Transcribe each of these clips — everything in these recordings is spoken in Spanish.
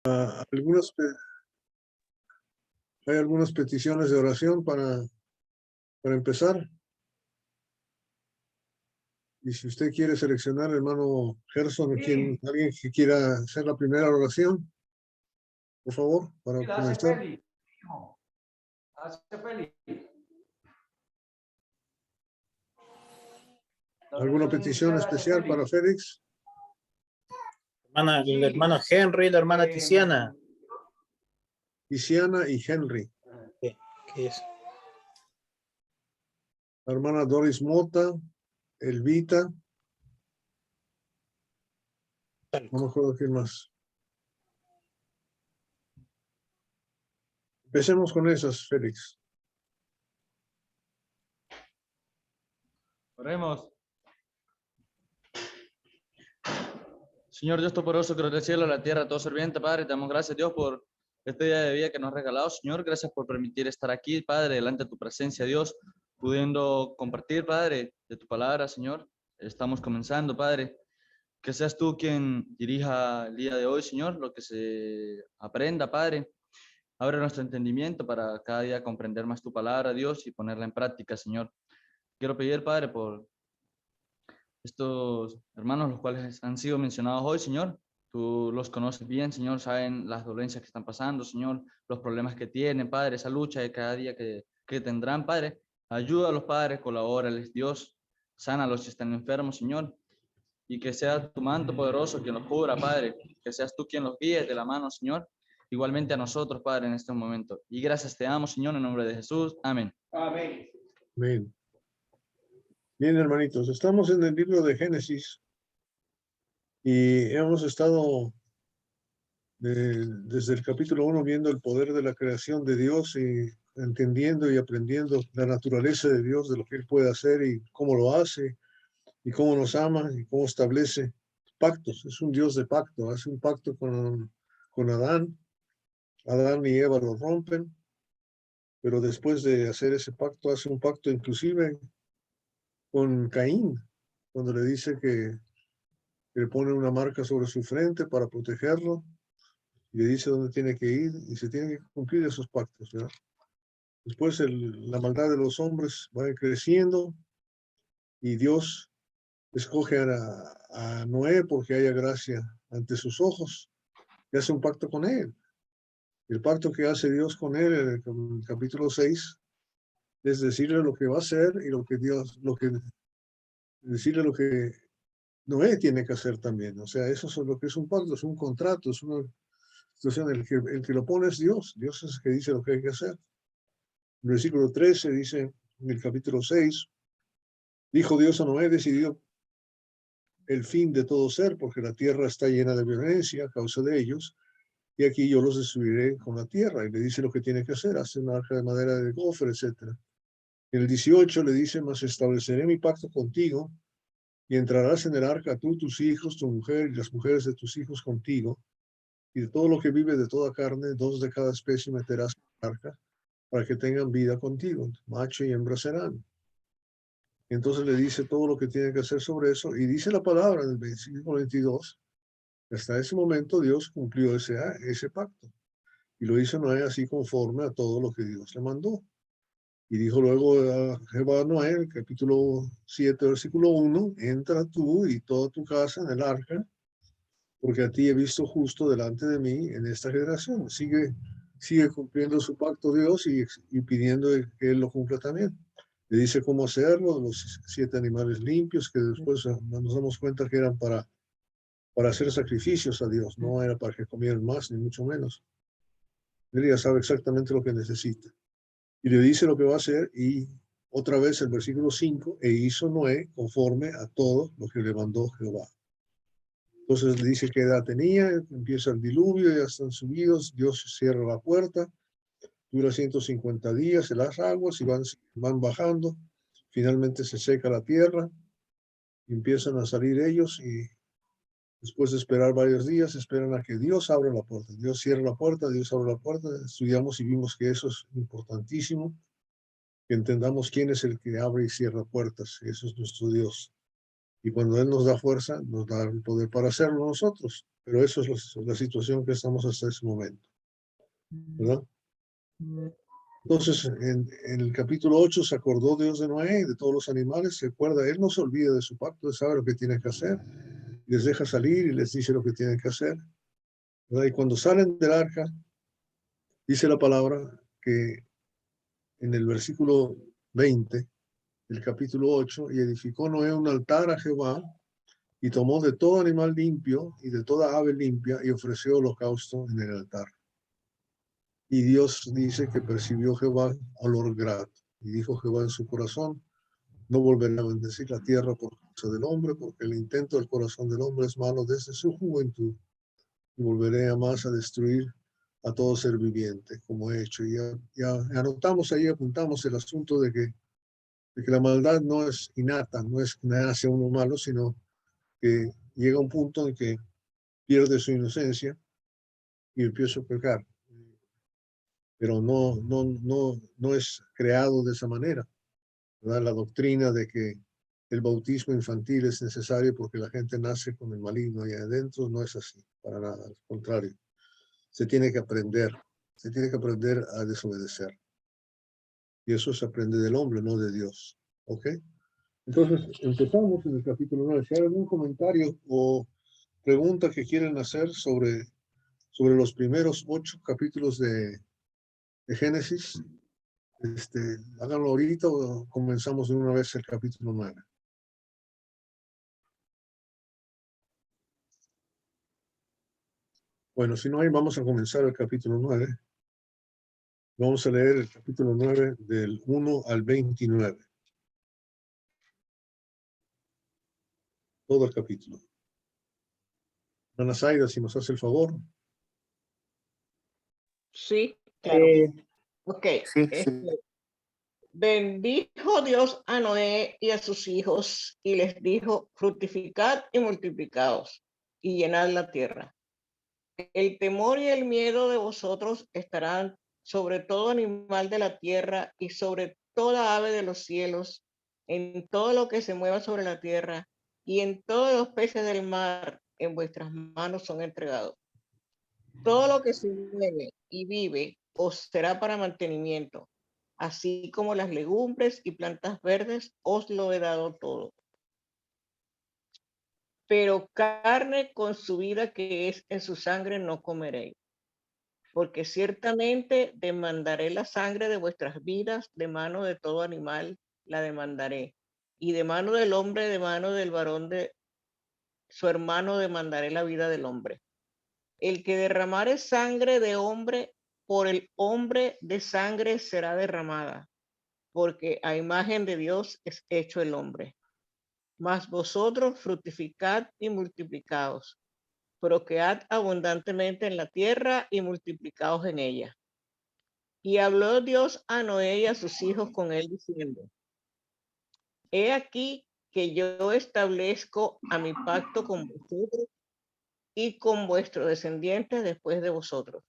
Algunas, hay algunas peticiones de oración para empezar. Y si usted quiere seleccionar, hermano Gerson, alguien que quiera hacer la primera oración, por favor, para comenzar. ¿Alguna petición especial para Félix? El hermano Henry, la hermana Tiziana. Tiziana y Henry. ¿Qué es? La hermana Doris Mota, Elvita. No me acuerdo quién más. Empecemos con esas, Félix. Oremos. Señor Dios Todopoderoso, creador del cielo, la tierra, todo serviente, Padre, te damos gracias, Dios, por este día de vida que nos has regalado, Señor. Gracias por permitir estar aquí, Padre, delante de tu presencia, Dios, pudiendo compartir, Padre, de tu palabra, Señor. Estamos comenzando, Padre. Que seas tú quien dirija el día de hoy, Señor, lo que se aprenda, Padre. Abre nuestro entendimiento para cada día comprender más tu palabra, Dios, y ponerla en práctica, Señor. Quiero pedir, Padre, por estos hermanos, los cuales han sido mencionados hoy, Señor. Tú los conoces bien, Señor, saben las dolencias que están pasando, Señor, los problemas que tienen, Padre, esa lucha de cada día que tendrán, Padre. Ayuda a los padres, colabórales, Dios, sánalos si están enfermos, Señor. Y que sea tu manto poderoso quien los cubra, Padre. Que seas tú quien los guíes de la mano, Señor. Igualmente a nosotros, Padre, en este momento. Y gracias te damos, Señor, en nombre de Jesús. Amén. Amén. Amén. Bien, hermanitos, estamos en el libro de Génesis y hemos estado desde el capítulo 1 viendo el poder de la creación de Dios y entendiendo y aprendiendo la naturaleza de Dios, de lo que Él puede hacer y cómo lo hace y cómo nos ama y cómo establece pactos. Es un Dios de pacto, hace un pacto con Adán. Adán y Eva lo rompen, pero después de hacer ese pacto, hace un pacto inclusive con Caín, cuando le dice que le pone una marca sobre su frente para protegerlo y le dice dónde tiene que ir y se tienen que cumplir esos pactos, ¿verdad? Después la maldad de los hombres va creciendo y Dios escoge a Noé porque haya gracia ante sus ojos y hace un pacto con él. El pacto que hace Dios con él en el capítulo 6 es decirle lo que va a hacer y decirle lo que Noé tiene que hacer también. O sea, eso es lo que es un pacto, es un contrato, es una situación. El que lo pone es Dios. Dios es el que dice lo que hay que hacer. El versículo 13 dice, en el capítulo 6, dijo Dios a Noé, decidió el fin de todo ser, porque la tierra está llena de violencia a causa de ellos, y aquí yo los destruiré con la tierra. Y le dice lo que tiene que hacer, hace una arca de madera de gofer, etc. En el 18 le dice, mas estableceré mi pacto contigo, y entrarás en el arca tú, tus hijos, tu mujer y las mujeres de tus hijos contigo, y de todo lo que vive de toda carne, 2 de cada especie meterás en el arca, para que tengan vida contigo, macho y hembra serán. Entonces le dice todo lo que tiene que hacer sobre eso, y dice la palabra en el versículo 22, hasta ese momento Dios cumplió ese pacto, y lo hizo Noé así conforme a todo lo que Dios le mandó. Y dijo luego a Jehová a Noé, el capítulo 7, versículo 1, entra tú y toda tu casa en el arca, porque a ti he visto justo delante de mí en esta generación. Sigue cumpliendo su pacto Dios y pidiendo que Él lo cumpla también. Le dice cómo hacerlo, los 7 animales limpios, que después nos damos cuenta que eran para hacer sacrificios a Dios, no era para que comieran más, ni mucho menos. Él ya sabe exactamente lo que necesita. Y le dice lo que va a hacer y otra vez el versículo 5, e hizo Noé conforme a todo lo que le mandó Jehová. Entonces le dice qué edad tenía, empieza el diluvio, ya están subidos, Dios cierra la puerta, dura 150 días en las aguas y van bajando, finalmente se seca la tierra, y empiezan a salir ellos y después de esperar varios días, esperan a que Dios abra la puerta. Dios cierra la puerta, Dios abre la puerta, estudiamos y vimos que eso es importantísimo, que entendamos quién es el que abre y cierra puertas, eso es nuestro Dios. Y cuando Él nos da fuerza, nos da el poder para hacerlo nosotros. Pero eso es la situación que estamos hasta ese momento, ¿verdad? Entonces, en el capítulo 8 se acordó Dios de Noé y de todos los animales, se acuerda, Él no se olvida de su pacto, Él sabe lo que tiene que hacer, les deja salir y les dice lo que tienen que hacer, ¿verdad? Y cuando salen del arca, dice la palabra que en el versículo 20 del capítulo 8, y edificó Noé un altar a Jehová, y tomó de todo animal limpio y de toda ave limpia, y ofreció holocausto en el altar. Y Dios dice que percibió Jehová olor grato. Y dijo Jehová en su corazón, no volveré a bendecir la tierra por causa del hombre, porque el intento del corazón del hombre es malo desde su juventud. Y volveré a más a destruir a todo ser viviente, como he hecho. Y ya anotamos ahí, apuntamos el asunto de que la maldad no es innata, no es que nace uno malo, sino que llega un punto en que pierde su inocencia y empieza a pecar. Pero no es creado de esa manera, ¿verdad? La doctrina de que el bautismo infantil es necesario porque la gente nace con el maligno ahí adentro no es así, para nada, al contrario. Se tiene que aprender a desobedecer. Y eso se aprende del hombre, no de Dios. ¿Ok? Entonces, empezamos en el capítulo 9. Si hay algún comentario o pregunta que quieren hacer sobre los primeros 8 capítulos de Génesis, háganlo ahorita o comenzamos de una vez el capítulo 9. Bueno, si no hay, vamos a comenzar el capítulo 9. Vamos a leer el capítulo 9 del 1 al 29. Todo el capítulo. Ana Zaida, si nos hace el favor. Sí, claro. Ok. Sí, sí. Bendijo Dios a Noé y a sus hijos y les dijo, fructificad y multiplicaos y llenad la tierra. El temor y el miedo de vosotros estarán sobre todo animal de la tierra y sobre toda ave de los cielos, en todo lo que se mueva sobre la tierra y en todos los peces del mar en vuestras manos son entregados. Todo lo que se mueve y vive os será para mantenimiento, así como las legumbres y plantas verdes os lo he dado todo. Pero carne con su vida que es en su sangre no comeréis, porque ciertamente demandaré la sangre de vuestras vidas, de mano de todo animal la demandaré, y de mano del hombre, de mano del varón de su hermano demandaré la vida del hombre. El que derramare sangre de hombre, por el hombre de sangre será derramada, porque a imagen de Dios es hecho el hombre. Mas vosotros fructificad y multiplicaos, procread abundantemente en la tierra y multiplicaos en ella. Y habló Dios a Noé y a sus hijos con él diciendo, he aquí que yo establezco a mi pacto con vosotros y con vuestros descendientes después de vosotros,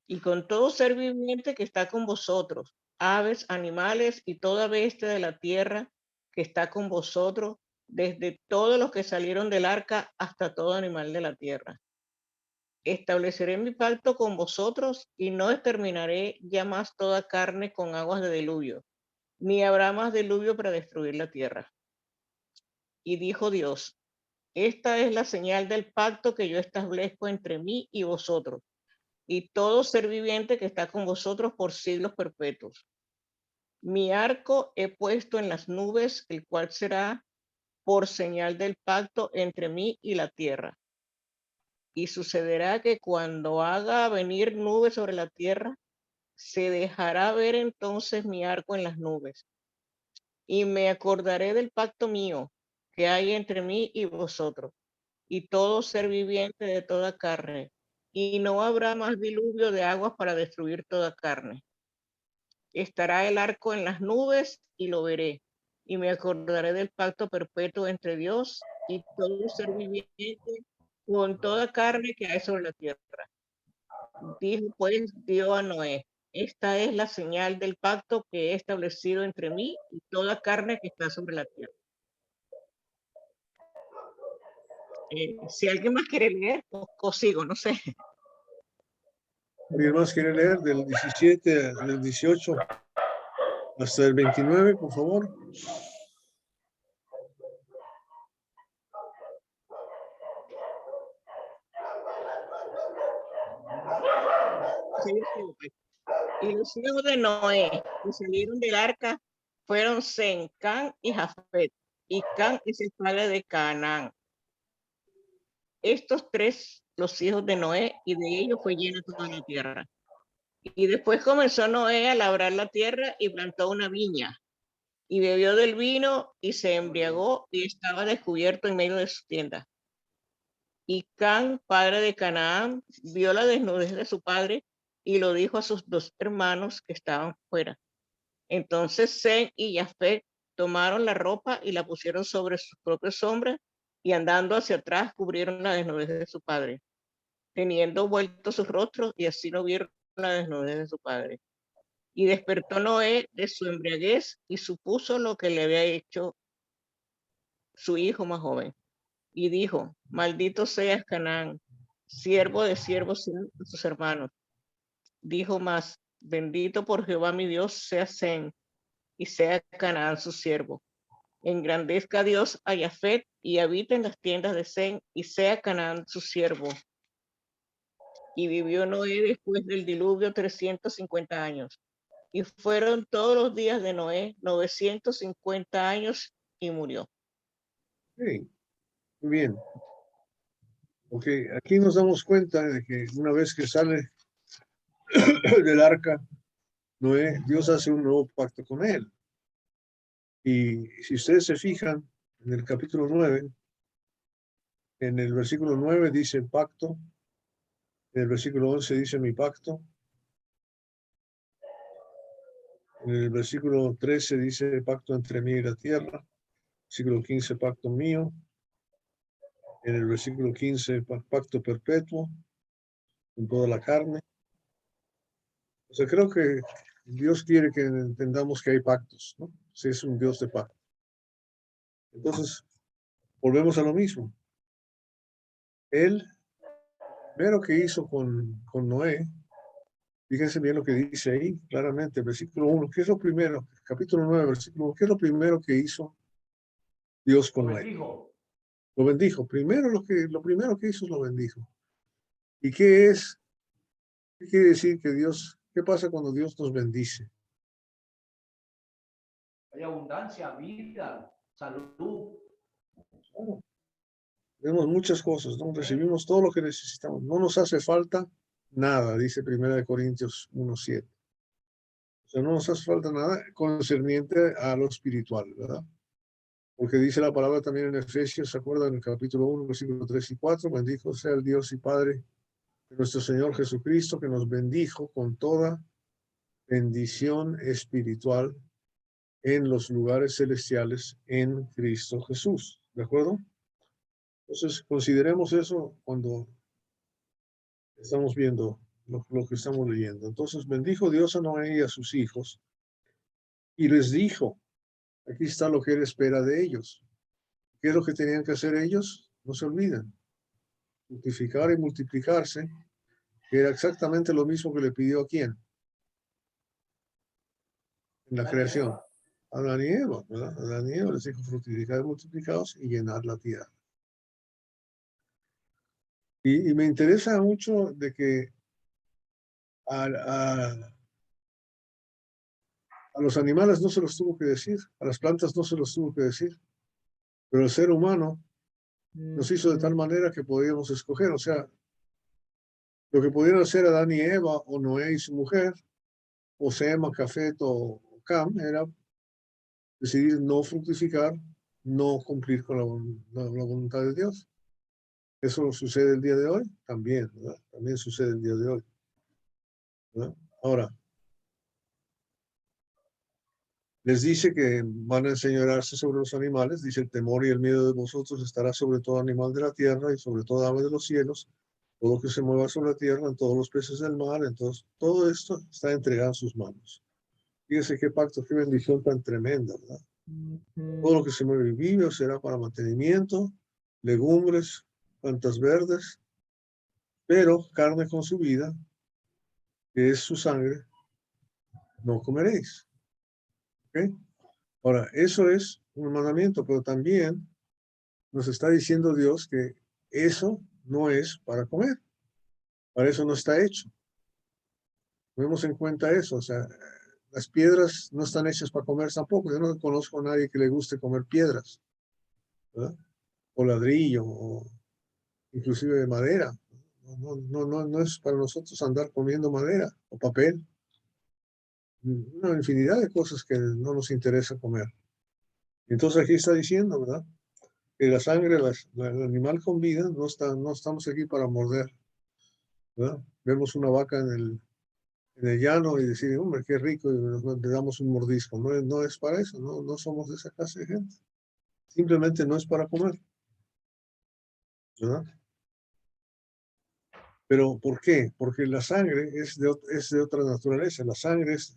y con todo ser viviente que está con vosotros, aves, animales y toda bestia de la tierra que está con vosotros, desde todos los que salieron del arca hasta todo animal de la tierra. Estableceré mi pacto con vosotros y no exterminaré ya más toda carne con aguas de diluvio, ni habrá más diluvio para destruir la tierra. Y dijo Dios, esta es la señal del pacto que yo establezco entre mí y vosotros, y todo ser viviente que está con vosotros por siglos perpetuos. Mi arco he puesto en las nubes, el cual será por señal del pacto entre mí y la tierra. Y sucederá que cuando haga venir nubes sobre la tierra, se dejará ver entonces mi arco en las nubes. Y me acordaré del pacto mío que hay entre mí y vosotros, y todo ser viviente de toda carne. Y no habrá más diluvio de aguas para destruir toda carne. Estará el arco en las nubes y lo veré. Y me acordaré del pacto perpetuo entre Dios y todo ser viviente con toda carne que hay sobre la tierra. Dijo pues Dios a Noé, esta es la señal del pacto que he establecido entre mí y toda carne que está sobre la tierra. Si alguien más quiere leer, o sigo, no sé. ¿Alguien más quiere leer del 17, del 18 hasta el 29, por favor? Sí, yo sigo, pues. Y los hijos de Noé que salieron del arca fueron Sem, Cam y Jafet. Y Cam es el padre de Canaán. Estos tres, los hijos de Noé, y de ellos fue llena toda la tierra. Y después comenzó Noé a labrar la tierra y plantó una viña. Y bebió del vino y se embriagó y estaba descubierto en medio de su tienda. Y Cam, padre de Canaán, vio la desnudez de su padre y lo dijo a sus dos hermanos que estaban fuera. Entonces Sem y Jafet tomaron la ropa y la pusieron sobre sus propios hombros y andando hacia atrás cubrieron la desnudez de su padre, teniendo vueltos sus rostros y así no vieron la desnudez de su padre. Y despertó Noé de su embriaguez y supuso lo que le había hecho su hijo más joven. Y dijo, maldito seas Canaán, siervo de siervos sean sus hermanos. Dijo más, bendito por Jehová mi Dios sea Sem y sea Canaán su siervo. Engrandezca Dios a Jafet y habita en las tiendas de Sem y sea Canaán su siervo. Y vivió Noé después del diluvio 350 años. Y fueron todos los días de Noé 950 años y murió. Sí, muy bien. Ok, aquí nos damos cuenta de que una vez que sale del arca, Noé, Dios hace un nuevo pacto con él. Y si ustedes se fijan, en el capítulo 9, en el versículo 9 dice pacto, en el versículo 11 dice mi pacto, en el versículo 13 dice pacto entre mí y la tierra, versículo 15 pacto mío, en el versículo 15 pacto perpetuo con toda la carne. O sea, creo que Dios quiere que entendamos que hay pactos, ¿no? Si es un Dios de pacto. Entonces, volvemos a lo mismo. Él, primero que hizo con Noé, fíjense bien lo que dice ahí, claramente, versículo 1, ¿qué es lo primero? Capítulo 9, versículo 1, ¿qué es lo primero que hizo Dios con Noé? Lo bendijo. Primero lo primero que hizo es lo bendijo. ¿Y qué es? ¿Qué quiere decir que Dios, qué pasa cuando Dios nos bendice? Hay abundancia, vida, salud. Oh, tenemos muchas cosas, ¿no? Recibimos todo lo que necesitamos. No nos hace falta nada, dice 1 Corintios 1:7. O sea, no nos hace falta nada concerniente a lo espiritual, ¿verdad? Porque dice la palabra también en Efesios, ¿se acuerdan? En el capítulo 1, versículos 3 y 4, bendito sea el Dios y Padre de nuestro Señor Jesucristo, que nos bendijo con toda bendición espiritual en los lugares celestiales en Cristo Jesús. ¿De acuerdo? Entonces, consideremos eso cuando estamos viendo lo que estamos leyendo. Entonces, bendijo Dios a Noé y a sus hijos y les dijo, aquí está lo que él espera de ellos. ¿Qué es lo que tenían que hacer ellos? No se olviden, fructificar y multiplicarse, que era exactamente lo mismo que le pidió a quién en la creación. A Adán y Eva, ¿verdad? A Adán y Eva les dijo fructificar y multiplicados y llenar la tierra. Y me interesa mucho de que a los animales no se los tuvo que decir, a las plantas no se los tuvo que decir, pero el ser humano nos hizo de tal manera que podíamos escoger, o sea, lo que pudieron hacer Adán y Eva, o Noé y su mujer, o Sem, Jafet o Cam, era decidir no fructificar, no cumplir con la voluntad de Dios. Eso sucede el día de hoy, también, ¿verdad? También sucede el día de hoy, ¿verdad? Ahora, les dice que van a enseñorearse sobre los animales, dice el temor y el miedo de vosotros estará sobre todo animal de la tierra y sobre toda ave de los cielos, todo lo que se mueva sobre la tierra, en todos los peces del mar, entonces todo esto está entregado en sus manos. Fíjense qué pacto, qué bendición tan tremenda, ¿verdad? Todo lo que se mueve y vive será para mantenimiento, legumbres, plantas verdes, pero carne con su vida, que es su sangre, no comeréis. ¿Ok? Ahora, eso es un mandamiento, pero también nos está diciendo Dios que eso no es para comer. Para eso no está hecho. Tomemos en cuenta eso. O sea, las piedras no están hechas para comer tampoco. Yo no conozco a nadie que le guste comer piedras, ¿verdad? O ladrillo, o inclusive de madera. No es para nosotros andar comiendo madera o papel. Una infinidad de cosas que no nos interesa comer. Entonces aquí está diciendo, ¿verdad? Que la sangre, el animal con vida, no estamos aquí para morder, ¿verdad? Vemos una vaca en el llano y decir, hombre, qué rico, y le damos un mordisco. No es para eso, no somos de esa clase de gente. Simplemente no es para comer, ¿verdad? Pero ¿por qué? Porque la sangre es de otra naturaleza. La sangre es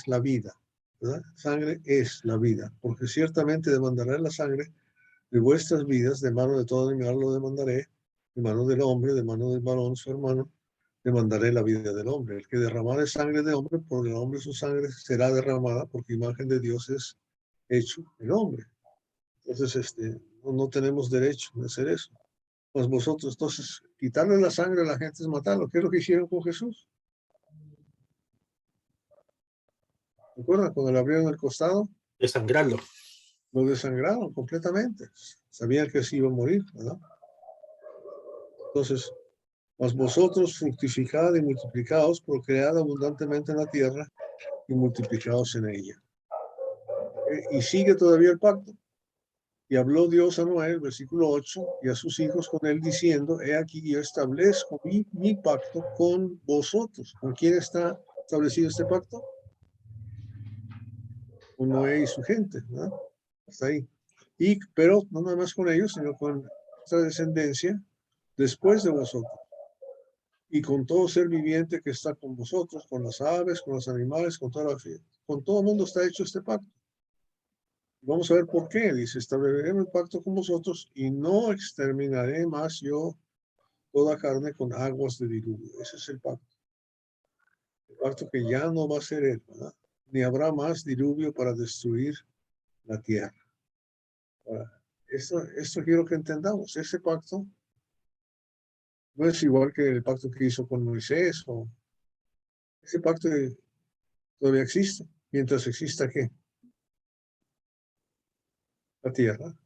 la vida, ¿verdad? Sangre es la vida, porque ciertamente demandaré la sangre de vuestras vidas, de mano de todo animal lo demandaré, de mano del hombre, de mano del varón, su hermano, demandaré la vida del hombre. El que derramare sangre de hombre, por el hombre su sangre será derramada, porque imagen de Dios es hecho el hombre. Entonces, no tenemos derecho de hacer eso. Pues vosotros, entonces, quitarle la sangre a la gente es matarlo. ¿Qué es lo que hicieron con Jesús? ¿Recuerdan? Cuando le abrieron el costado, Desangrarlo. lo desangraron completamente. Sabían que se iba a morir, ¿verdad? Entonces, mas vosotros fructificad y multiplicaos, procread abundantemente en la tierra y multiplicaos en ella. Y sigue todavía el pacto. Y habló Dios a Noé, versículo 8, y a sus hijos con él diciendo, he aquí yo establezco mi pacto con vosotros. ¿Con quién está establecido este pacto? Con Noé y su gente, ¿verdad? Hasta ahí. Pero no nada más con ellos, sino con esta descendencia después de vosotros. Y con todo ser viviente que está con vosotros, con las aves, con los animales, con toda la vida. Con todo el mundo está hecho este pacto. Vamos a ver por qué. Dice, estableceré el pacto con vosotros y no exterminaré más yo toda carne con aguas de diluvio. Ese es el pacto. El pacto que ya no va a ser él, ¿verdad? Ni habrá más diluvio para destruir la tierra. Ahora, esto quiero que entendamos. Ese pacto no es igual que el pacto que hizo con Moisés. Ese pacto todavía existe. Mientras exista, ¿qué? La tierra,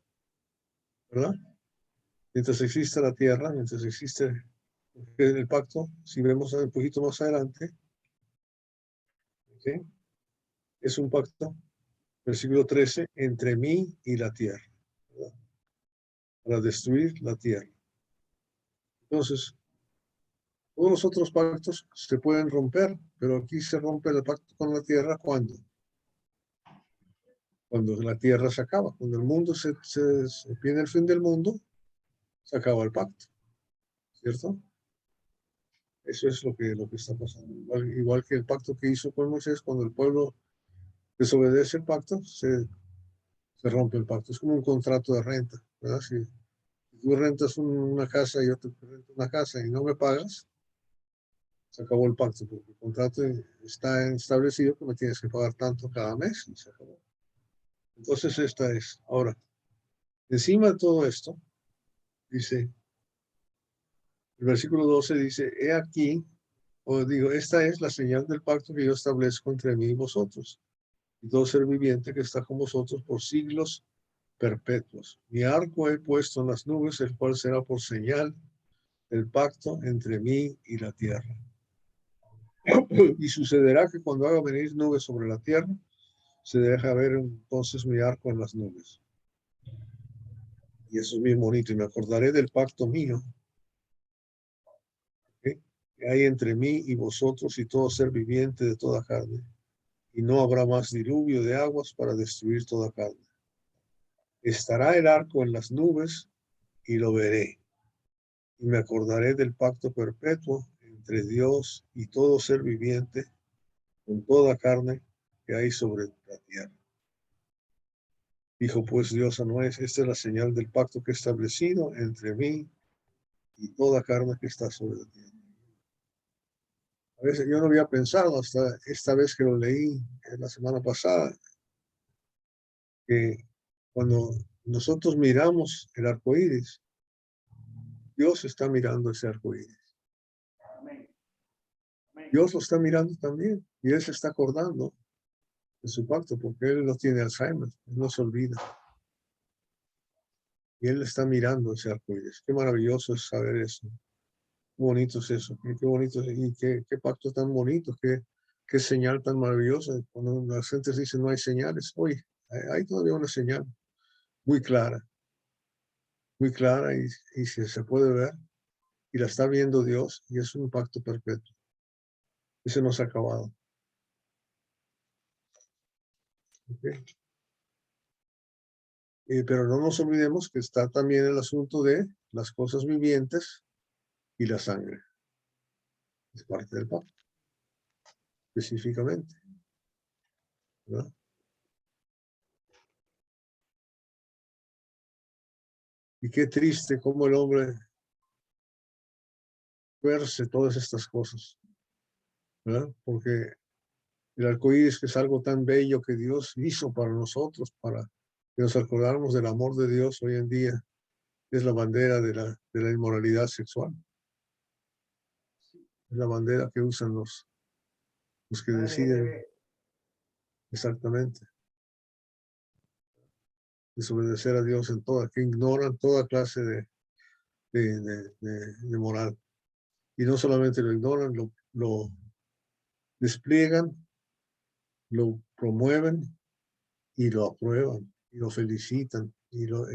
¿verdad? Mientras exista la tierra, mientras existe el pacto, si vemos un poquito más adelante, ¿sí? Es un pacto, versículo 13, entre mí y la tierra, ¿verdad? Para destruir la tierra. Entonces, todos los otros pactos se pueden romper, pero aquí se rompe el pacto con la tierra ¿cuándo? Cuando la tierra se acaba, cuando el mundo se viene el fin del mundo, se acaba el pacto, ¿cierto? Eso es lo que está pasando. Igual que el pacto que hizo con Moisés, cuando el pueblo desobedece el pacto, se rompe el pacto. Es como un contrato de renta, ¿verdad? Si tú rentas una casa y yo te rento una casa y no me pagas, se acabó el pacto, porque el contrato está establecido que me tienes que pagar tanto cada mes y se acabó. Entonces esta es. Ahora, encima de todo esto, dice, el versículo 12 dice, he aquí, o digo, esta es la señal del pacto que yo establezco entre mí y vosotros, y todo ser viviente que está con vosotros por siglos perpetuos. Mi arco he puesto en las nubes, el cual será por señal del pacto entre mí y la tierra. Y sucederá que cuando haga venir nubes sobre la tierra, se deja ver entonces mi arco en las nubes. Y eso es bien bonito. Y me acordaré del pacto mío, ¿okay?, que hay entre mí y vosotros y todo ser viviente de toda carne. Y no habrá más diluvio de aguas para destruir toda carne. Estará el arco en las nubes y lo veré. Y me acordaré del pacto perpetuo entre Dios y todo ser viviente con toda carne que hay sobre la tierra. Dijo pues Dios a Noé, esta es la señal del pacto que he establecido entre mí y toda carne que está sobre la tierra. A veces yo no había pensado hasta esta vez que lo leí la semana pasada, que cuando nosotros miramos el arco iris, Dios está mirando ese arco iris. Amén. Amén. Dios lo está mirando también y Él se está acordando de su pacto porque Él no tiene Alzheimer, Él no se olvida. Y Él está mirando ese arco iris. Qué maravilloso es saber eso. Qué bonito es eso. Y qué bonito y qué pacto tan bonito, qué señal tan maravillosa. Cuando la gente dice no hay señales, oye, hay todavía una señal muy clara y se puede ver y la está viendo Dios y es un pacto perpetuo. Ese no se ha acabado. Okay. Pero no nos olvidemos que está también el asunto de las cosas vivientes y la sangre. Es parte del pacto, específicamente, ¿verdad? Y qué triste cómo el hombre tuerce todas estas cosas, ¿verdad? Porque el arco iris, que es algo tan bello que Dios hizo para nosotros, para que nos acordáramos del amor de Dios hoy en día, es la bandera de la inmoralidad sexual. Es la bandera que usan los que deciden exactamente desobedecer a Dios en toda, que ignoran toda clase de moral. Y no solamente lo ignoran, lo despliegan, lo promueven y lo aprueban y lo felicitan y lo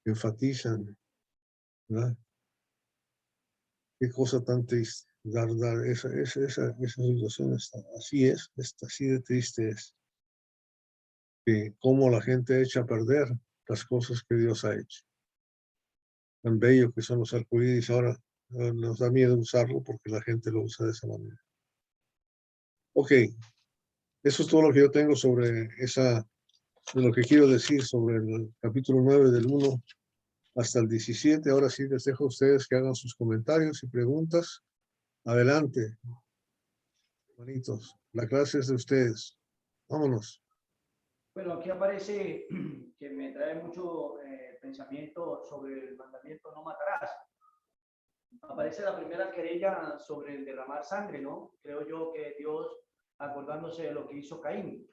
enfatizan, ¿verdad? Qué cosa tan triste. Esa situación así es, así de triste es. Que cómo la gente echa a perder las cosas que Dios ha hecho. Tan bello que son los arcoíris, ahora nos da miedo usarlo porque la gente lo usa de esa manera. Ok, eso es todo lo que yo tengo sobre de lo que quiero decir sobre el capítulo 9 del 1 hasta el 17. Ahora sí les dejo a ustedes que hagan sus comentarios y preguntas. Adelante, hermanitos. La clase es de ustedes. Vámonos. Bueno, aquí aparece que me trae mucho pensamiento sobre el mandamiento no matarás. Aparece la primera querella sobre el derramar sangre, ¿no? Creo yo que Dios, acordándose de lo que hizo Caín,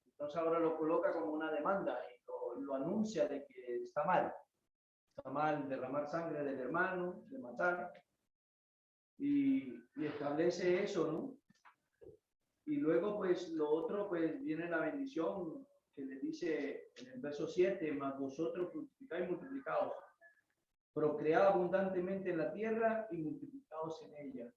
entonces ahora lo coloca como una demanda y lo anuncia de que está mal derramar sangre del hermano, de matar, y establece eso, ¿no? Y luego, pues, lo otro, pues, viene la bendición que le dice en el verso 7, mas vosotros fructificáis multiplicados, procread abundantemente en la tierra y multiplicados en ella.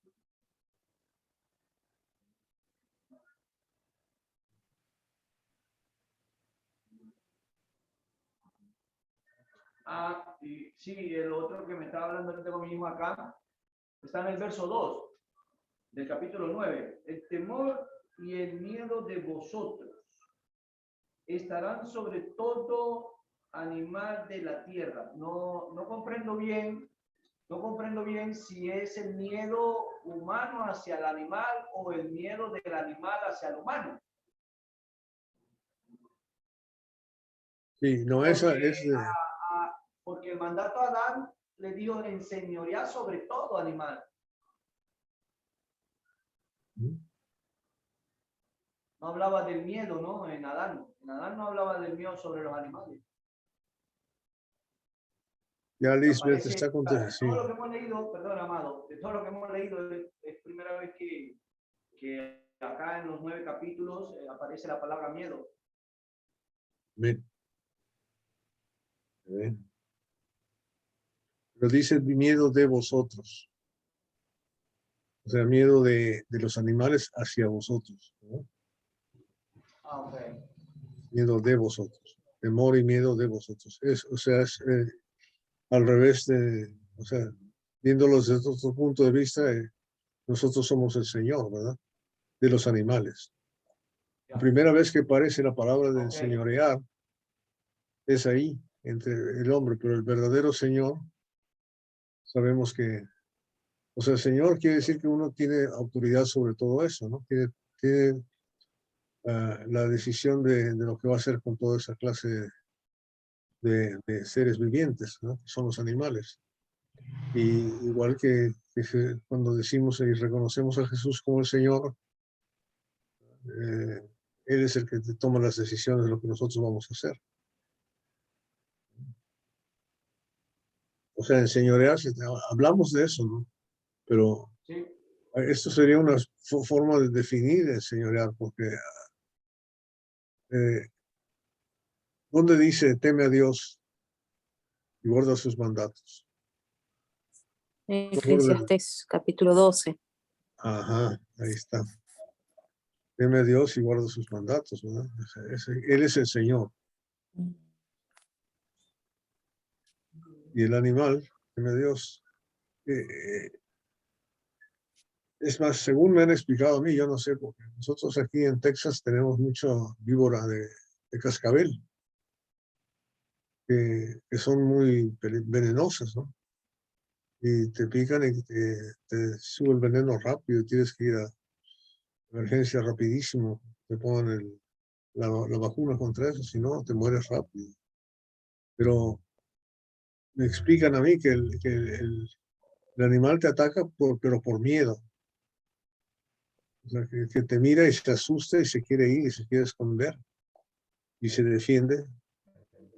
Y sí, el otro que me estaba hablando ahorita con mi hijo acá, está en el verso 2 del capítulo 9. El temor y el miedo de vosotros estarán sobre todo animal de la tierra. No comprendo bien si es el miedo humano hacia el animal o el miedo del animal hacia el humano. Sí, no, esa es de... Porque el mandato a Adán le dijo enseñorear sobre todo animal. No hablaba del miedo, ¿no? En Adán no hablaba del miedo sobre los animales. Ya Lisbeth está contestando. Sí. Todo lo que hemos leído, perdón, amado, de todo lo que hemos leído es primera vez que acá en los 9 capítulos aparece la palabra miedo. Bien. Bien. Pero dice miedo de vosotros. O sea, miedo de los animales hacia vosotros, ¿no? Ok. Miedo de vosotros. Temor y miedo de vosotros. O sea, es al revés o sea, viéndolos desde otro punto de vista, nosotros somos el Señor, ¿verdad? De los animales. La primera vez que aparece la palabra de enseñorear es ahí, entre el hombre, pero el verdadero Señor sabemos que, o sea, el Señor quiere decir que uno tiene autoridad sobre todo eso, ¿no? Tiene la decisión de lo que va a hacer con toda esa clase de seres vivientes, ¿no? Que son los animales. Y igual cuando decimos y reconocemos a Jesús como el Señor, Él es el que toma las decisiones de lo que nosotros vamos a hacer. O sea, enseñorearse, hablamos de eso, ¿no? Pero Sí. esto sería una forma de definir el señorear, porque ¿dónde dice teme a Dios y guarda sus mandatos? Eclesiastés capítulo 12. Ajá, ahí está. Teme a Dios y guarda sus mandatos, ¿verdad? Él es el Señor. Y el animal, teme a Dios. Es más, según me han explicado a mí, yo no sé, porque nosotros aquí en Texas tenemos mucho víbora de cascabel, que son muy venenosas, ¿no? Y te pican y te sube el veneno rápido y tienes que ir a emergencia rapidísimo. Te pongan la vacuna contra eso, si no, te mueres rápido. Pero me explican a mí que el animal te ataca, pero por miedo. O sea, que te mira y se asusta y se quiere ir y se quiere esconder y se defiende,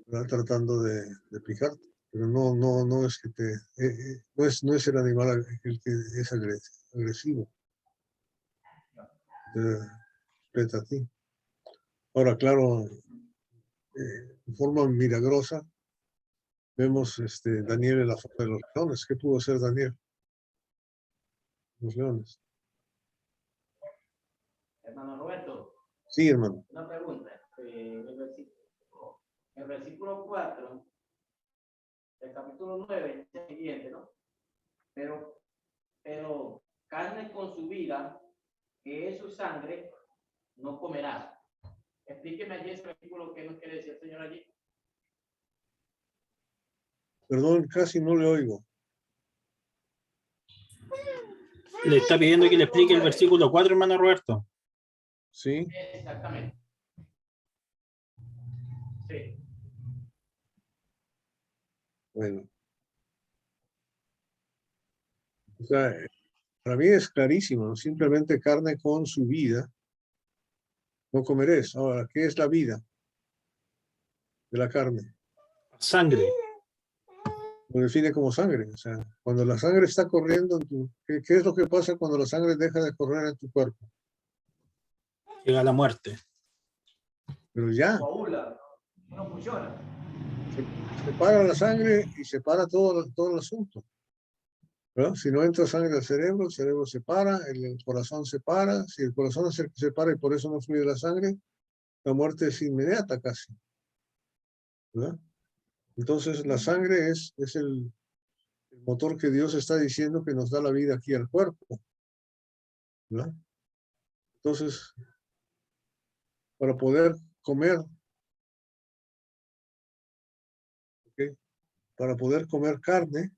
¿verdad? Tratando de picarte. Pero no es que no es el animal el que es agresivo. Te respeta a ti. Ahora, claro, de forma milagrosa, vemos Daniel en la forma de los leones. ¿Qué pudo hacer Daniel? Los leones. Hermano Roberto, Sí, hermano. una pregunta. El versículo 4 del capítulo 9 es el siguiente, ¿no? Pero carne con su vida, que es su sangre, no comerás. Explíqueme allí ese versículo, ¿qué nos quiere decir el Señor allí? Perdón, casi no le oigo. Le está pidiendo que le explique el versículo 4, hermano Roberto. Sí. Exactamente. Sí. Bueno. O sea, para mí es clarísimo, ¿no? Simplemente carne con su vida no comeréis. Ahora, ¿qué es la vida de la carne? Sangre. Lo define como sangre. O sea, cuando la sangre está corriendo, ¿qué es lo que pasa cuando la sangre deja de correr en tu cuerpo? Llega la muerte. Pero ya, Coagula, no funciona. se para la sangre y se para todo el asunto, ¿verdad? Si no entra sangre al cerebro, el cerebro se para, el corazón se para. Si el corazón se para y por eso no fluye la sangre, la muerte es inmediata casi, ¿verdad? Entonces la sangre es el motor que Dios está diciendo que nos da la vida aquí al cuerpo, ¿verdad? Entonces, para poder comer, ¿ok? Para poder comer carne,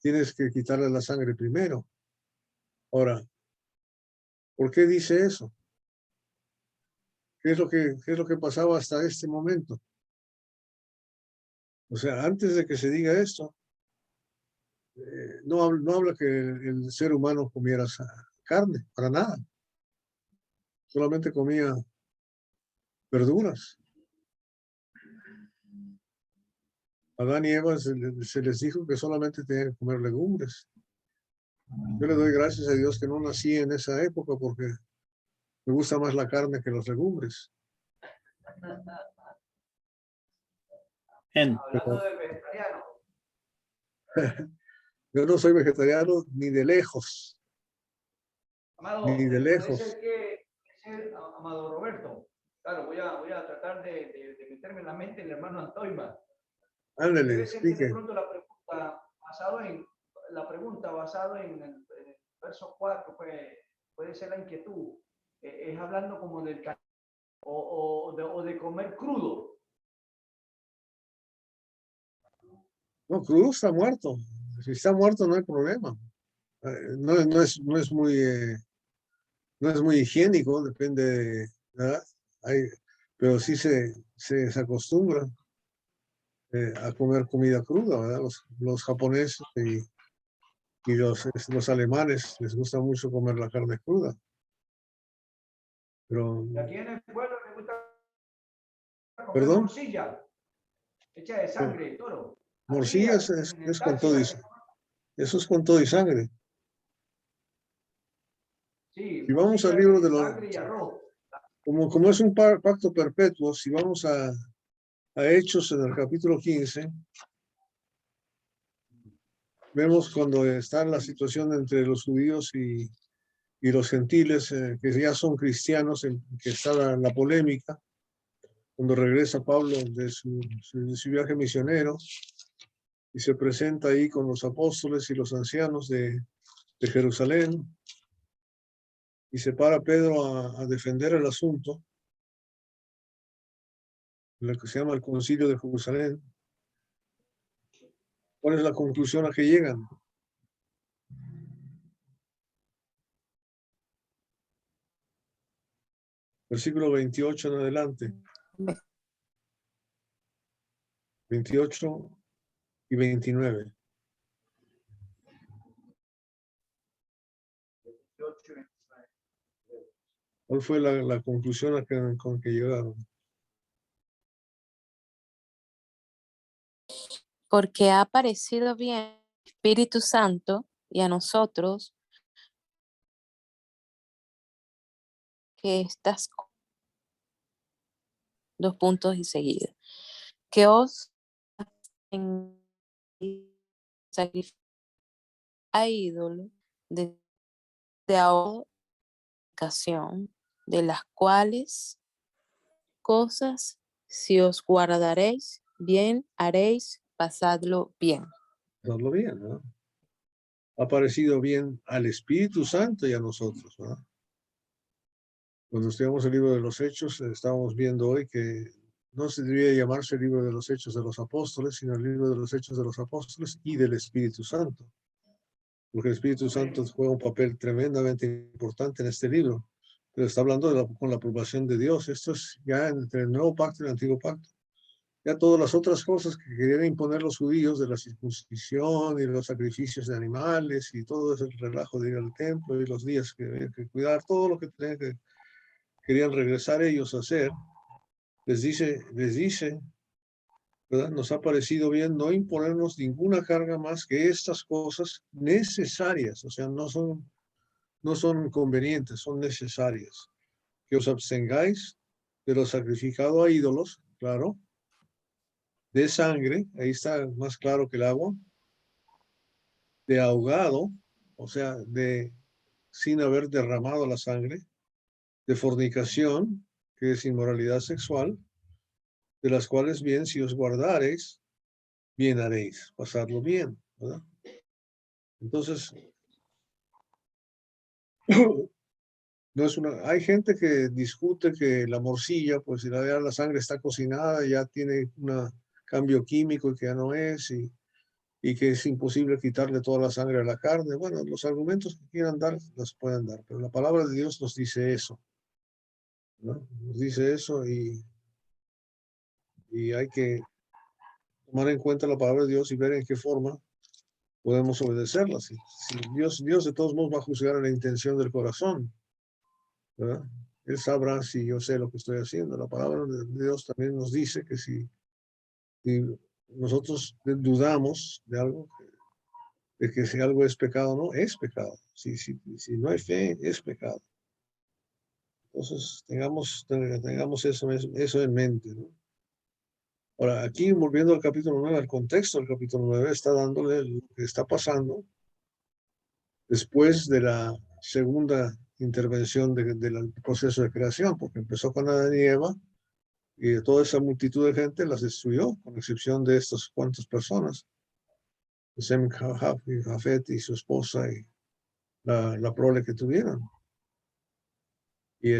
tienes que quitarle la sangre primero. Ahora, ¿por qué dice eso? ¿Qué es lo que pasaba hasta este momento? O sea, antes de que se diga esto, no habla que el ser humano comiera carne, para nada. Solamente comía verduras. Adán y Eva se les dijo que solamente tenían que comer legumbres. Yo le doy gracias a Dios que no nací en esa época porque me gusta más la carne que los legumbres. Hablando del vegetariano. Yo no soy vegetariano ni de lejos. Amado, Ni de puede lejos. ser, amado Roberto. Claro, voy a tratar de meterme en la mente del hermano Antoima. Ándale, Debe ser que de explique. pronto la pregunta basado en el verso 4 puede ser la inquietud. Es hablando como del o de comer crudo. No, crudo está muerto. Si está muerto no hay problema. No es muy higiénico, depende, ¿verdad? Pero sí se acostumbra a comer comida cruda, ¿verdad? Los japoneses y los alemanes les gusta mucho comer la carne cruda. Pero, Y aquí en el pueblo me gusta comer ¿perdón? morcilla, hecha de sangre de toro. Aquí Morcilla en el es con todo Táchira, eso es con todo y sangre. sí, Si vamos al morcilla libro de de los, sangre y arroz. como es un pacto perpetuo, si vamos a Hechos en el capítulo 15, vemos cuando está la situación entre los judíos y los gentiles, que ya son cristianos, que está la polémica, cuando regresa Pablo de su viaje misionero y se presenta ahí con los apóstoles y los ancianos de Jerusalén, y se para Pedro a defender el asunto, lo que se llama el Concilio de Jerusalén. ¿Cuál es la conclusión a que llegan? Versículo 28 en adelante. 28 y 29. ¿Cuál fue la conclusión con que llegaron? Porque ha parecido bien Espíritu Santo y a nosotros que estas dos puntos y seguido, que os sacrificar a ídolo de ahora ocasión, de las cuales cosas si os guardaréis bien haréis, pasadlo bien. Pasarlo bien, ¿no? Ha parecido bien al Espíritu Santo y a nosotros, ¿no? Cuando estudiamos el libro de los Hechos, estábamos viendo hoy que no se debería llamarse el libro de los Hechos de los Apóstoles, sino el libro de los Hechos de los Apóstoles y del Espíritu Santo. Porque el Espíritu Santo juega un papel tremendamente importante en este libro. Pero está hablando con la aprobación de Dios. Esto es ya entre el Nuevo Pacto y el Antiguo Pacto. Ya todas las otras cosas que querían imponer los judíos de la circuncisión y los sacrificios de animales y todo ese relajo de ir al templo y los días que había que cuidar, todo lo que querían regresar ellos a hacer, les dice, ¿verdad? Nos ha parecido bien no imponernos ninguna carga más que estas cosas necesarias, o sea, no son convenientes, son necesarias. Que os abstengáis de lo sacrificado a ídolos, claro, de sangre, ahí está más claro que el agua, de ahogado, o sea, sin haber derramado la sangre, de fornicación, que es inmoralidad sexual, de las cuales bien si os guardareis, bien haréis, pasarlo bien, ¿verdad? Entonces, no es hay gente que discute que la morcilla, pues si la sangre está cocinada, ya tiene un cambio químico y que ya no es, y que es imposible quitarle toda la sangre a la carne. Bueno, los argumentos que quieran dar, los pueden dar, pero la palabra de Dios nos dice eso, ¿no? Nos dice eso y hay que tomar en cuenta la palabra de Dios y ver en qué forma podemos obedecerla. Si Dios de todos modos va a juzgar a la intención del corazón, ¿verdad? Él sabrá si yo sé lo que estoy haciendo. La palabra de Dios también nos dice que si nosotros dudamos de algo, de que si algo es pecado o no, es pecado. Si no hay fe, es pecado. Entonces, tengamos eso en mente, ¿no? Ahora, aquí volviendo al capítulo 9, al contexto del capítulo 9, está dándole lo que está pasando después de la segunda intervención del proceso de creación, porque empezó con Adán y Eva, y toda esa multitud de gente las destruyó, con excepción de estas cuantas personas, Sem, Jafet y su esposa y la prole que tuvieron. Y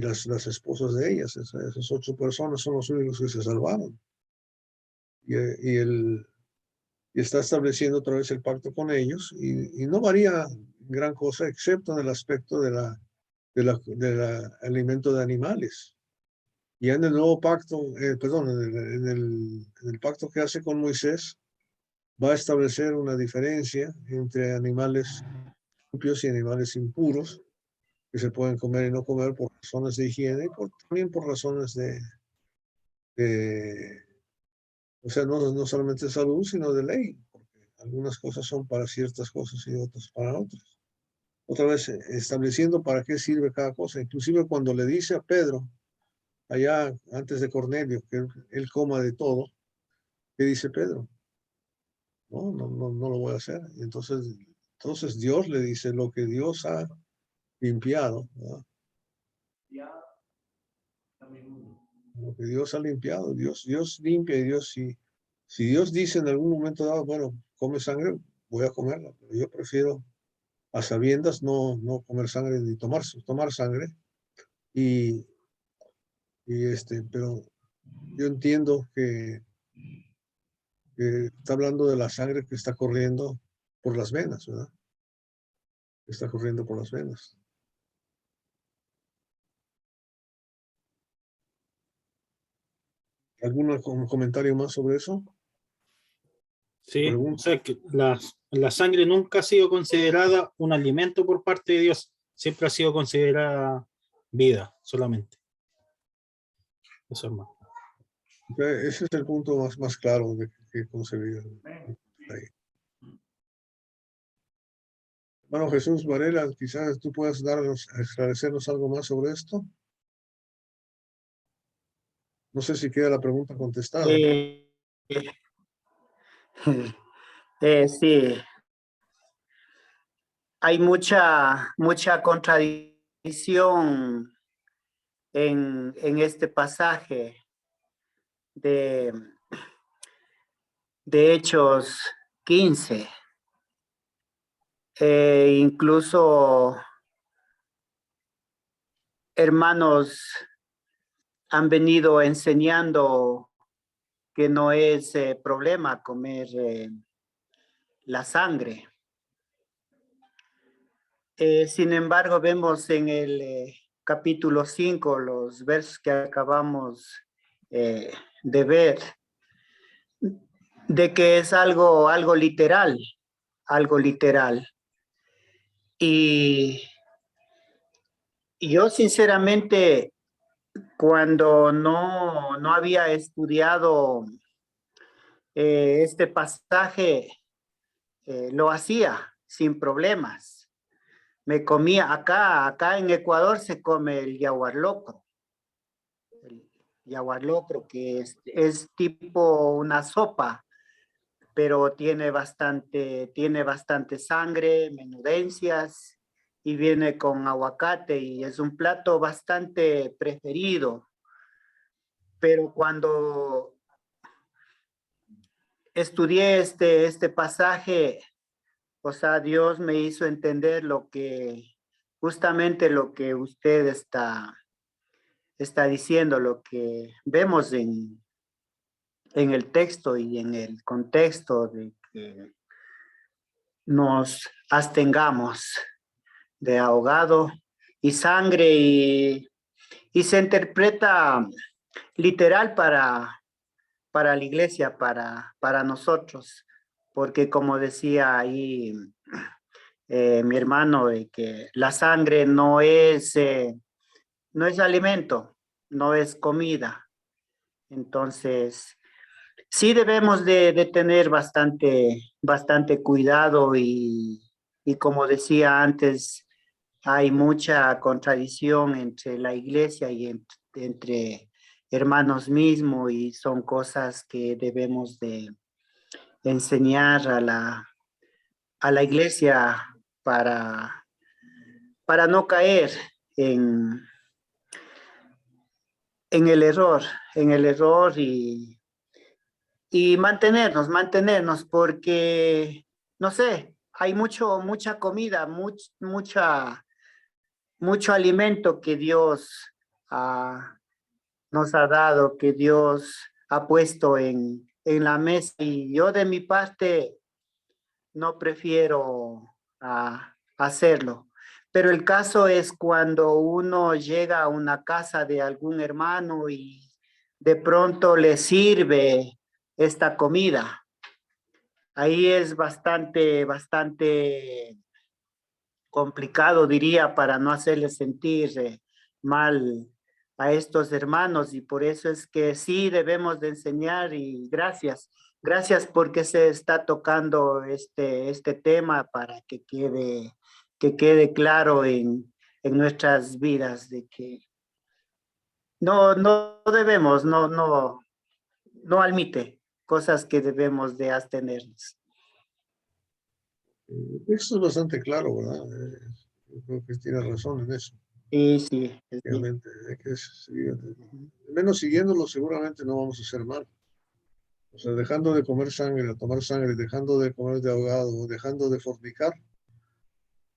las esposas de ellas, esas 8 personas son los únicos que se salvaron. Y y está estableciendo otra vez el pacto con ellos, y no varía gran cosa, excepto en el aspecto del alimento de animales. Y en el nuevo pacto, perdón, en el pacto que hace con Moisés, va a establecer una diferencia entre animales limpios y animales impuros, que se pueden comer y no comer por razones de higiene, y también por razones o sea, no solamente de salud, sino de ley, porque algunas cosas son para ciertas cosas y otras para otras. Otra vez estableciendo para qué sirve cada cosa. Inclusive cuando le dice a Pedro, allá antes de Cornelio, que él coma de todo, ¿qué dice Pedro? No lo voy a hacer. Y entonces Dios le dice lo que Dios ha limpiado, ¿verdad? Ya, también. Lo que Dios ha limpiado, Dios limpia, y si Dios dice en algún momento dado, bueno, come sangre, voy a comerla, pero yo prefiero a sabiendas no comer sangre ni tomar sangre, y pero yo entiendo que está hablando de la sangre que está corriendo por las venas, ¿verdad? Está corriendo por las venas. ¿Algún comentario más sobre eso? Sí, o Pregunta. sea que la sangre nunca ha sido considerada un alimento por parte de Dios, siempre ha sido considerada vida solamente. Eso es más. Ese es el punto más claro que concebía ahí. Hermano Jesús Varela, quizás tú puedas esclarecernos algo más sobre esto. No sé si queda la pregunta contestada. Sí, hay mucha contradicción en este pasaje de Hechos 15. Incluso hermanos han venido enseñando que no es problema comer la sangre. Sin embargo, vemos en el capítulo 5, los versos que acabamos de ver, de que es algo literal, Y yo sinceramente, cuando no había estudiado este pasaje, lo hacía sin problemas. Me comía acá en Ecuador se come el yaguar locro. El yaguar locro, que es tipo una sopa, pero tiene bastante sangre, menudencias, y viene con aguacate, y es un plato bastante preferido. Pero cuando estudié este pasaje, o sea, Dios me hizo entender justamente lo que usted está diciendo, lo que vemos en el texto y en el contexto de que nos abstengamos de ahogado y sangre, y se interpreta literal para la iglesia, para nosotros, porque como decía ahí mi hermano, de que la sangre no es alimento, no es comida. Entonces, sí debemos de tener bastante cuidado, y como decía antes, hay mucha contradicción entre la iglesia y entre hermanos mismos, y son cosas que debemos de enseñar a la iglesia para no caer en el error, y mantenernos, porque, no sé, hay mucha comida, mucho alimento que Dios nos ha dado, que Dios ha puesto en en la mesa. Y yo de mi parte no prefiero hacerlo. Pero el caso es cuando uno llega a una casa de algún hermano y de pronto le sirve esta comida. Ahí es bastante complicado, diría, para no hacerle sentir mal a estos hermanos, y por eso es que sí debemos de enseñar. Y gracias porque se está tocando este tema para que quede claro en nuestras vidas de que no debemos, no admite cosas que debemos de abstenernos. Esto es bastante claro, ¿verdad? Yo creo que tiene razón en eso. Sí. Obviamente, hay que seguir, al menos siguiéndolo seguramente no vamos a hacer mal. O sea, dejando de comer sangre, tomar sangre, dejando de comer de ahogado, dejando de fornicar,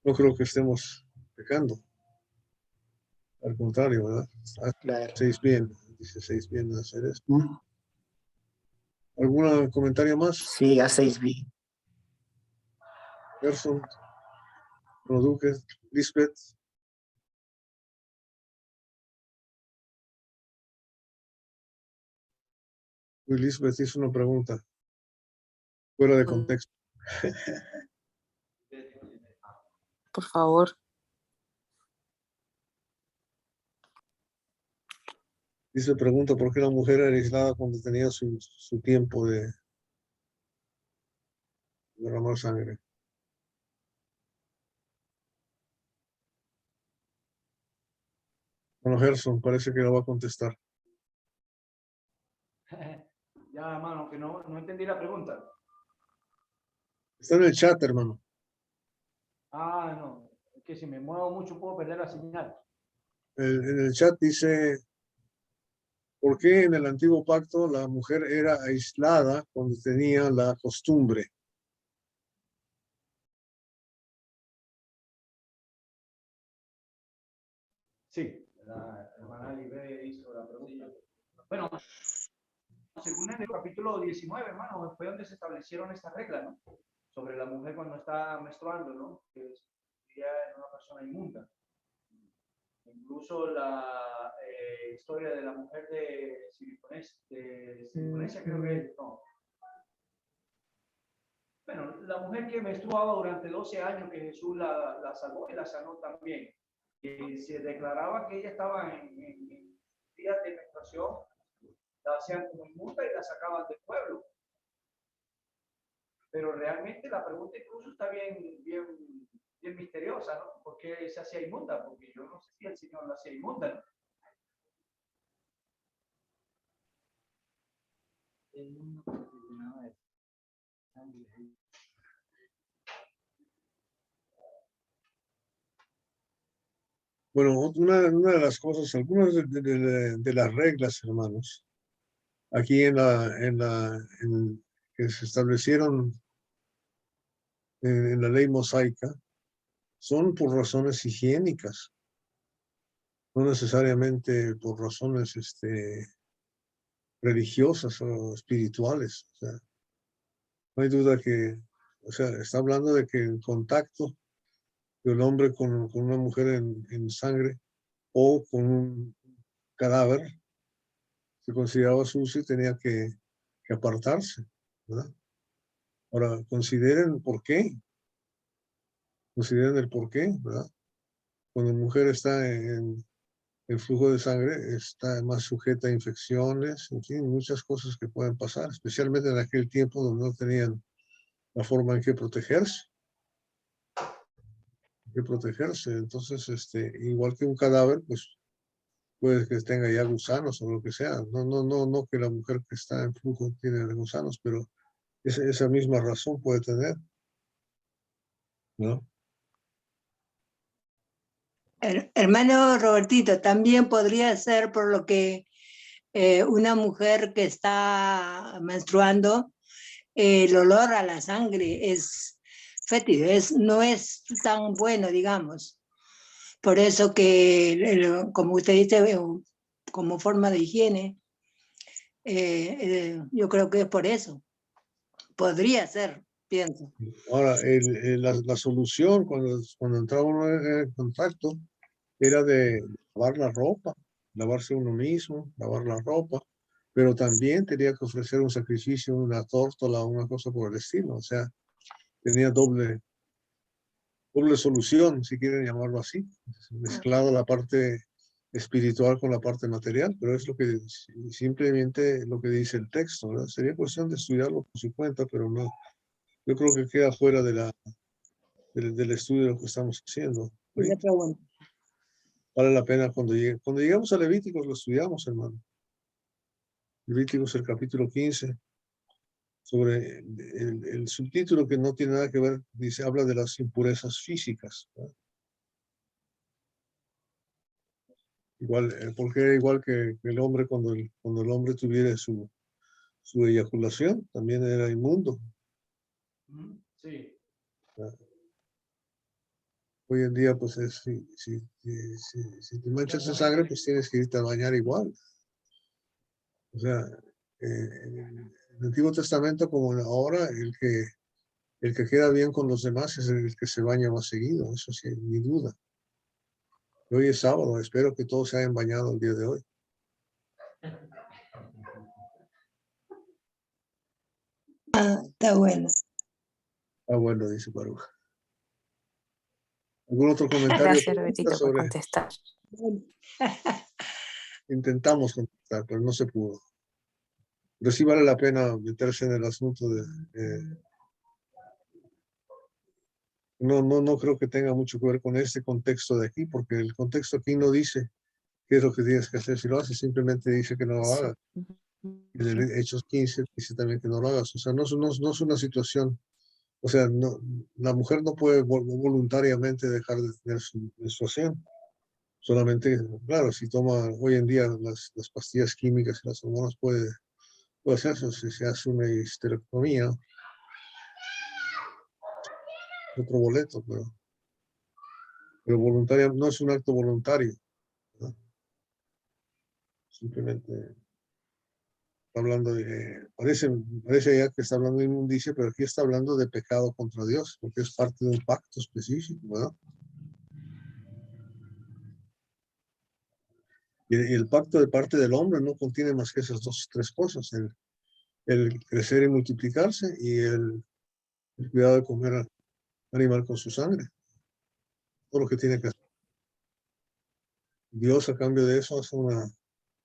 no creo que estemos pecando. Al contrario, ¿verdad? Claro. Hacéis bien, dice, hacéis bien en hacer esto. ¿Algún comentario más? Sí, hacéis bien. Gerson, Duque, Lisbeth. Lisbeth hizo una pregunta fuera de contexto. Por favor. Dice, pregunta por qué la mujer era aislada cuando tenía su tiempo de derramar sangre. Bueno, Gerson, parece que lo va a contestar. Ya, hermano, que no entendí la pregunta. Está en el chat, hermano. Ah, no, es que si me muevo mucho puedo perder la señal. En el chat dice, ¿por qué en el antiguo pacto la mujer era aislada cuando tenía la costumbre? Sí, la hermana Libre hizo la pregunta. Bueno, según el capítulo 19, hermano, fue donde se establecieron estas reglas, ¿no? Sobre la mujer cuando está menstruando, ¿no? Que sería una persona inmunda. Incluso la historia de la mujer de Silifonesia, creo que es, no. Bueno, la mujer que menstruaba durante 12 años, que Jesús la salvó y la sanó también. Que se declaraba que ella estaba en días de menstruación, la hacían como inmunda y la sacaban del pueblo. Pero realmente la pregunta incluso está bien misteriosa, ¿no? ¿Por qué se hacía inmunda? Porque yo no sé si el Señor la hacía inmunda, ¿no? Bueno, una de las cosas, algunas de las reglas, hermanos, aquí que se establecieron en la ley mosaica, son por razones higiénicas, no necesariamente por razones religiosas o espirituales. O sea, no hay duda que, o sea, está hablando de que el contacto de un hombre con una mujer en sangre o con un cadáver se consideraba sucio y tenía que apartarse, ¿verdad? Ahora, consideren por qué, consideren el por qué, ¿verdad? Cuando una mujer está en el flujo de sangre, está más sujeta a infecciones, en fin, muchas cosas que pueden pasar, especialmente en aquel tiempo donde no tenían la forma en que protegerse. Entonces, igual que un cadáver, pues puede que tenga ya gusanos o lo que sea. No que la mujer que está en flujo tiene gusanos, pero esa misma razón puede tener, ¿no? Hermano Robertito, también podría ser por lo que una mujer que está menstruando, el olor a la sangre es fétido, no es tan bueno, digamos. Por eso que, como usted dice, como forma de higiene, Yo creo que es por eso. Podría ser, pienso. Ahora, la solución cuando entraba uno en contacto era de lavar la ropa, lavarse uno mismo, lavar la ropa, pero también tenía que ofrecer un sacrificio, una tórtola, una cosa por el estilo. O sea, tenía doble solución, si quieren llamarlo así, mezclado la parte espiritual con la parte material, pero es lo que simplemente lo que dice el texto, ¿verdad? Sería cuestión de estudiarlo por su cuenta, pero no, yo creo que queda fuera del estudio de lo que estamos haciendo. Una pregunta. Vale la pena cuando llegamos a Levíticos lo estudiamos, hermano. Levíticos, el capítulo 15, sobre el subtítulo que no tiene nada que ver, dice, habla de las impurezas físicas, ¿verdad? Igual, porque era igual que el hombre cuando el hombre tuviera su eyaculación, también era inmundo. Sí. Hoy en día, pues, si te manchas de sangre, pues tienes que irte a bañar igual. O sea, en el Antiguo Testamento como ahora, el que queda bien con los demás es el que se baña más seguido, eso sí, ni duda. Hoy es sábado, espero que todos se hayan bañado el día de hoy. Está bueno. Ah, bueno, dice Baruch. ¿Algún otro comentario? Gracias, Robertito, por contestar. Intentamos contestar, pero no se pudo. Pero sí vale la pena meterse en el asunto de... no creo que tenga mucho que ver con este contexto de aquí, porque el contexto aquí no dice qué es lo que tienes que hacer si lo haces, simplemente dice que no lo hagas. Y en Hechos 15 dice también que no lo hagas. O sea, no es una situación, o sea, no, la mujer no puede voluntariamente dejar de tener su menstruación. Solamente, claro, si toma hoy en día las pastillas químicas y las hormonas puede hacerse, si se hace una histerectomía, otro boleto, pero voluntaria, no es un acto voluntario, ¿no? Simplemente está hablando parece ya que está hablando de inmundicia, pero aquí está hablando de pecado contra Dios, porque es parte de un pacto específico, ¿verdad? Y el pacto de parte del hombre no contiene más que esas tres cosas, el crecer y multiplicarse y el cuidado de comer al animal con su sangre. Todo lo que tiene que hacer. Dios a cambio de eso hace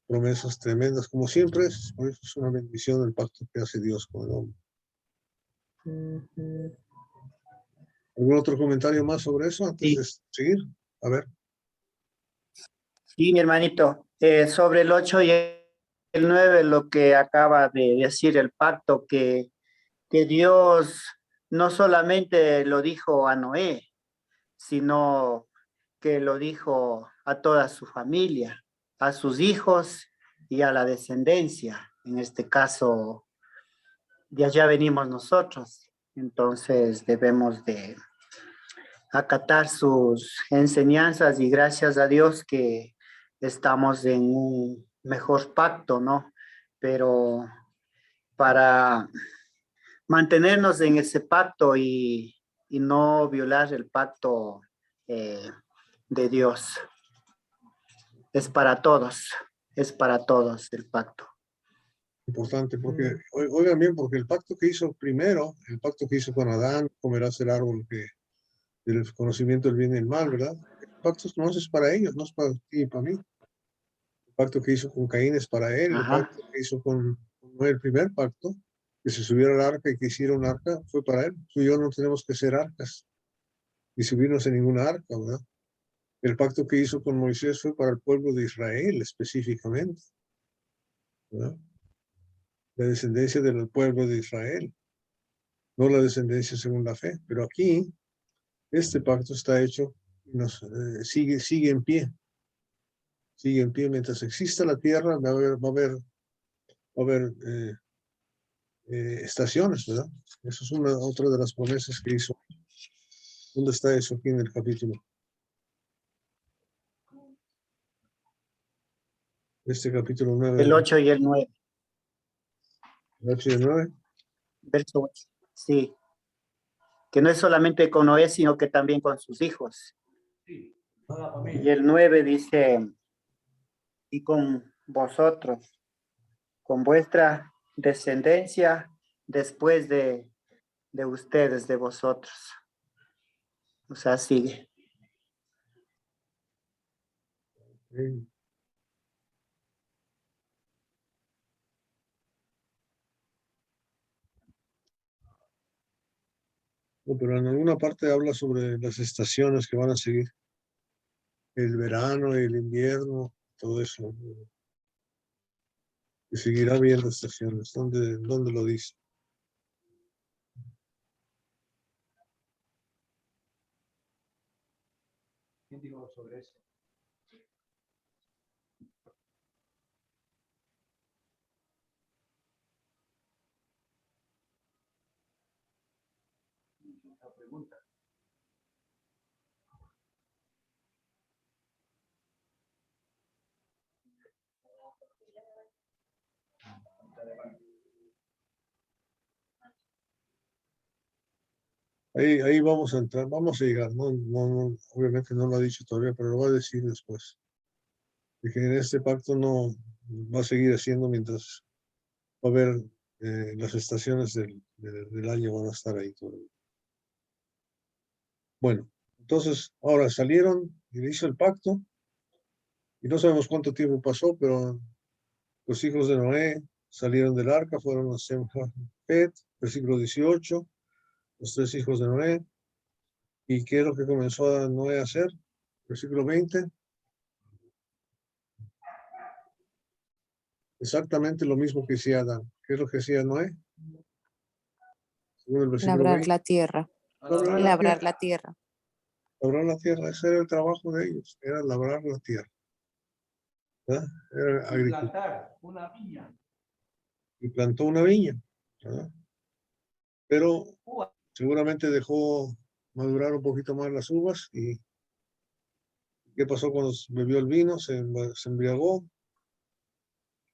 promesas tremendas, como siempre es. Por eso es una bendición el pacto que hace Dios con el hombre. ¿Algún otro comentario más sobre eso antes de seguir? A ver. Sí, mi hermanito, sobre el 8 y el 9, lo que acaba de decir el pacto, que Dios no solamente lo dijo a Noé, sino que lo dijo a toda su familia, a sus hijos y a la descendencia. En este caso, de allá venimos nosotros, entonces debemos de acatar sus enseñanzas y gracias a Dios que estamos en un mejor pacto, ¿no? Pero para mantenernos en ese pacto y no violar el pacto de Dios. Es para todos el pacto. Importante, porque, oigan bien, porque el pacto que hizo primero, el pacto que hizo con Adán, comerás el árbol del conocimiento del bien y el mal, ¿verdad? El pacto no es para ellos, no es para ti y para mí. El pacto que hizo con Caín es para él, el pacto que hizo con Noé, el primer pacto, que se subiera al arca y que hiciera un arca, fue para él. Tú y yo no tenemos que ser arcas, ni subirnos en ninguna arca, ¿verdad? El pacto que hizo con Moisés fue para el pueblo de Israel específicamente, ¿verdad? La descendencia del pueblo de Israel, no la descendencia según la fe. Pero aquí, este pacto está hecho, sigue en pie. Sigue en pie. Mientras exista la tierra, va a haber estaciones, ¿verdad? Eso es otra de las promesas que hizo. ¿Dónde está eso aquí en el capítulo? Este capítulo 9. El 8 y el 9. 8 y el 9. Verso 8. Sí. Que no es solamente con Noé, sino que también con sus hijos. Sí, toda la familia. Y el 9 dice, y con vosotros, con vuestra descendencia después de ustedes, de vosotros. O sea, sigue. Sí. No, pero en alguna parte habla sobre las estaciones que van a seguir. El verano, el invierno, todo eso. Y seguirá habiendo estaciones. ¿Dónde lo dice? ¿Quién dijo sobre eso? La pregunta. Ahí vamos a entrar, vamos a llegar. Obviamente no lo ha dicho todavía, pero lo va a decir después. De que en este pacto no va a seguir haciendo mientras va a haber las estaciones del año van a estar ahí todavía. Bueno, entonces ahora salieron y le hizo el pacto y no sabemos cuánto tiempo pasó, pero los hijos de Noé salieron del arca, fueron a Sem, Jafet, versículo 18, los 3 hijos de Noé. ¿Y qué es lo que comenzó a Noé a hacer? Versículo 20. Exactamente lo mismo que hacía Adán. ¿Qué es lo que hacía Noé? Según el versículo Labrar 20. la tierra. Labrar la Labrar tierra. la tierra. Labrar la tierra. Ese era el trabajo de ellos. Era labrar la tierra. ¿Verdad? Era Y agricultura. plantar una viña. Y plantó una viña. ¿Verdad? Pero Uvas. seguramente dejó madurar un poquito más las uvas. ¿Y qué pasó cuando bebió el vino? Se embriagó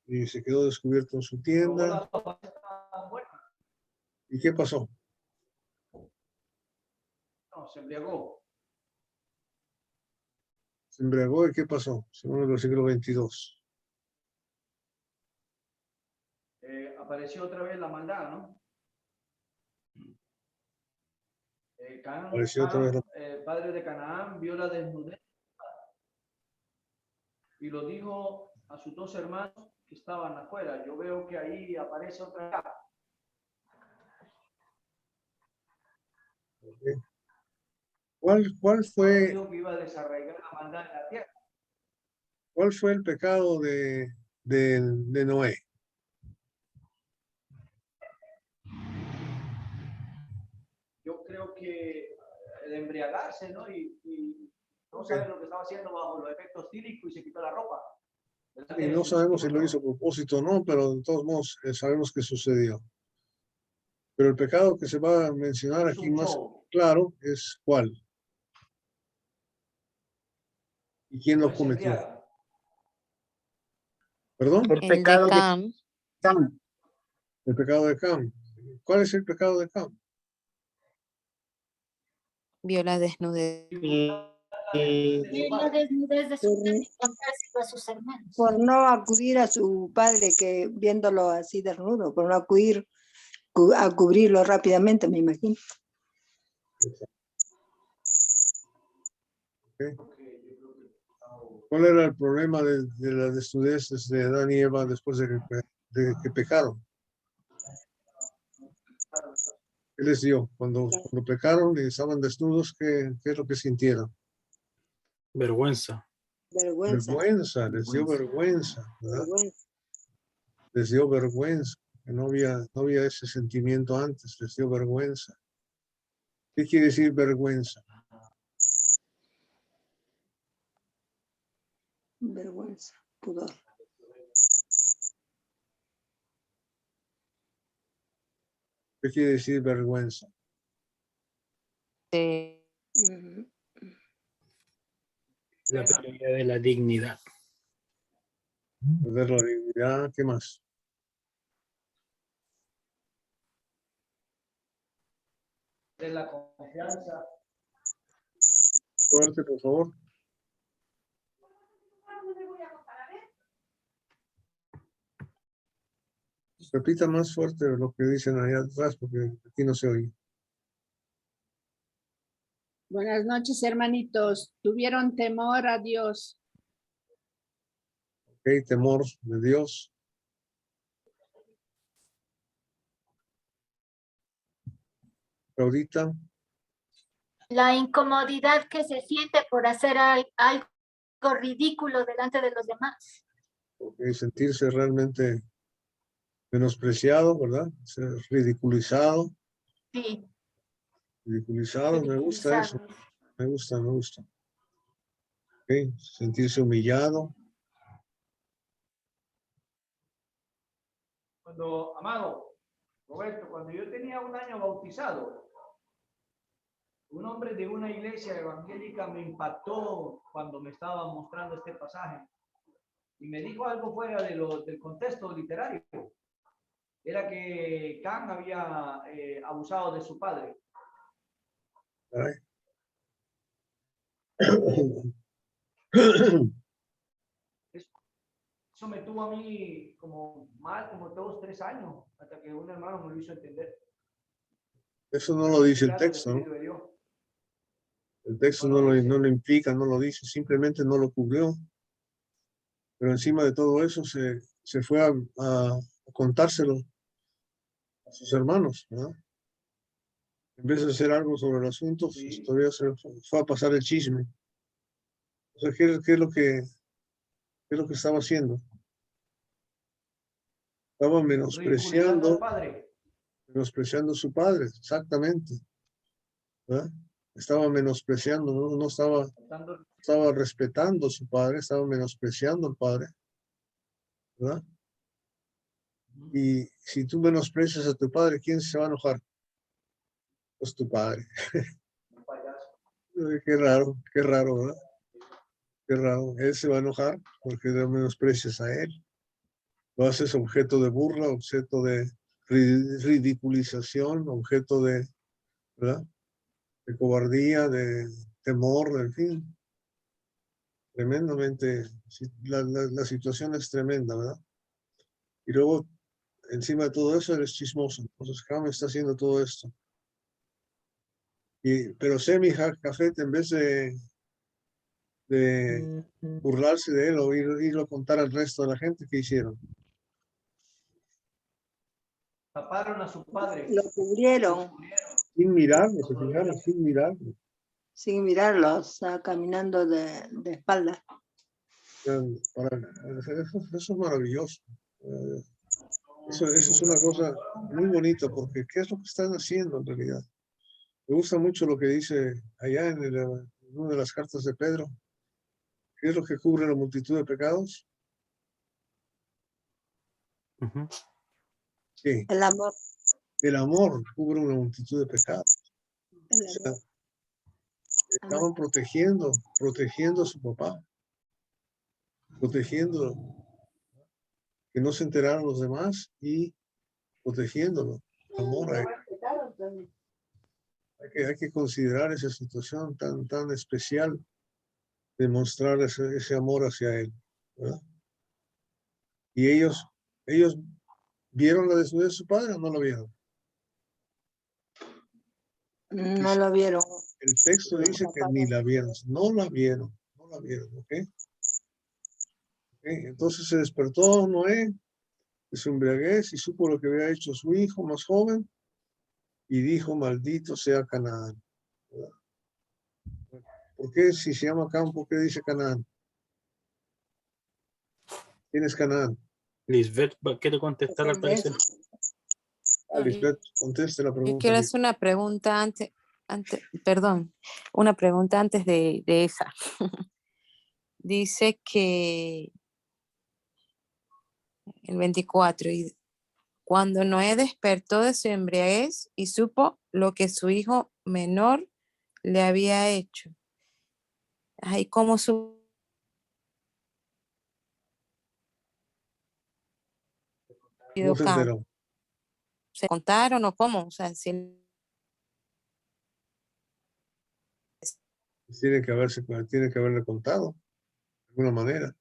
y se quedó descubierto en su Probó tienda. las uvas, estaban buenas. ¿Y qué pasó? No, se embriagó. Se embriagó y ¿qué pasó? Según el versículo 22. Apareció otra vez la maldad, ¿no? Apareció otra vez Padre de Canaán, vio la desnudez y lo dijo a sus 2 hermanos que estaban afuera. Yo veo que ahí aparece otra vez. ¿Cuál fue Dijo que iba a desarraigar la maldad en la tierra. ¿Cuál fue el pecado de Noé? Yo creo que el embriagarse, ¿no? Y no saber lo que estaba haciendo bajo los efectos tílicos y se quitó la ropa. Y no sabemos si lo hizo a propósito o no, pero de todos modos sabemos que sucedió. Pero el pecado que se va a mencionar aquí más claro es ¿cuál? ¿Y quién lo cometió? ¿Perdón? El El de pecado de Cam Cam. El pecado de Cam. ¿Cuál es el pecado de Cam? vio la desnudez. Y la desnudez de su padre, contárselo a sus hermanos. Por no acudir a su padre, que viéndolo así desnudo, por no acudir a cubrirlo rápidamente, me imagino. Okay. ¿Cuál era el problema de la desnudez de Adán y Eva después de que pecaron? ¿Qué les dio? Cuando pecaron y estaban desnudos, ¿qué es lo que sintieron? Vergüenza. Vergüenza, les dio vergüenza, ¿verdad? Les dio vergüenza, que no había ese sentimiento antes, les dio vergüenza. ¿Qué quiere decir vergüenza? Vergüenza, pudor. ¿Qué quiere decir vergüenza? La pérdida de la dignidad. Perder la dignidad, ¿qué más? ten la confianza. Fuerte, por favor. Repita más fuerte lo que dicen allá atrás, porque aquí no se oye. Buenas noches, hermanitos. Tuvieron temor a Dios. Ok, temor de Dios. Claudita, La incomodidad que se siente por hacer algo ridículo delante de los demás. ok, sentirse realmente menospreciado, ¿verdad? Ser ridiculizado. Sí, Ridiculizado, me gusta eso. ridiculizado. Me gusta, me gusta. Ok, sentirse humillado. Cuando, amado Roberto, cuando yo tenía 1 año bautizado, un hombre de una iglesia evangélica me impactó cuando me estaba mostrando este pasaje y me dijo algo fuera de del contexto literario. Era que Can había abusado de su padre. Caray. Eso me tuvo a mí como mal, como 2, 3 años, hasta que un hermano me lo hizo entender. Eso no lo dice el Claro, el texto, ¿no? Espíritu de Dios. El texto No lo dice. no lo implica, no lo dice, simplemente no lo cubrió. Pero encima de todo eso se fue a contárselo a sus hermanos, ¿verdad? En vez de hacer algo sobre el asunto, pues, Sí. todavía se fue a pasar el chisme. O sea, ¿qué es lo qué es lo que estaba haciendo? Estaba Ridiculizando al padre. menospreciando a su padre, exactamente, ¿verdad? Estaba menospreciando, no estaba respetando a su padre, estaba menospreciando al padre, ¿verdad? Y si tú menosprecias a tu padre, ¿quién se va a enojar? Pues tu padre. Un payaso. Qué raro, ¿verdad? Qué raro. Él se va a enojar porque no menosprecias a él. Lo haces objeto de burla, objeto de ridiculización, objeto de, ¿verdad? De cobardía, de temor, en fin. Tremendamente, la situación es tremenda, ¿verdad? Y luego, encima de todo eso, eres chismoso. Entonces, ¿cómo está haciendo todo esto? Pero Semi Jafet, en vez de burlarse de él o irlo a contar al resto de la gente, ¿qué hicieron? Taparon a su padre. Lo cubrieron Sin mirarlo, se fijaron, sin mirarlo. sin mirarlo, o sea, caminando de espalda. Eso es maravilloso. Eso es una cosa muy bonita, porque ¿qué es lo que están haciendo en realidad? Me gusta mucho lo que dice allá en una de las cartas de Pedro. ¿Qué es lo que cubre la multitud de pecados? Ujú. Sí, El amor. el amor cubre una multitud de pecados. El O sea, amor. estaban protegiendo a su papá, protegiéndolo, que no se enteraran los demás y protegiéndolo. Amor a él. Hay que considerar esa situación tan especial, demostrar ese amor hacia él, ¿verdad? Y ellos vieron la desnudez de su padre o no lo vieron. No lo vieron. El texto dice que ni la vieron, no la vieron, ¿ok? Entonces se despertó Noé de su embriaguez y supo lo que había hecho su hijo más joven y dijo, maldito sea Canaán. ¿Verdad? ¿Por qué si se llama Cam, por qué dice Canaán? ¿Quién es Canaán? Lisbeth quiere contestar al parecer. Lisbeth, conteste la Yo pregunta. quiero hacer una pregunta perdón, una pregunta antes de esa. Dice que el 24, y cuando Noé despertó de su embriaguez y supo lo que su hijo menor le había hecho. Ahí como su No se enteró. ¿se contaron o cómo? O sea, si Tiene que haberle contado de alguna manera.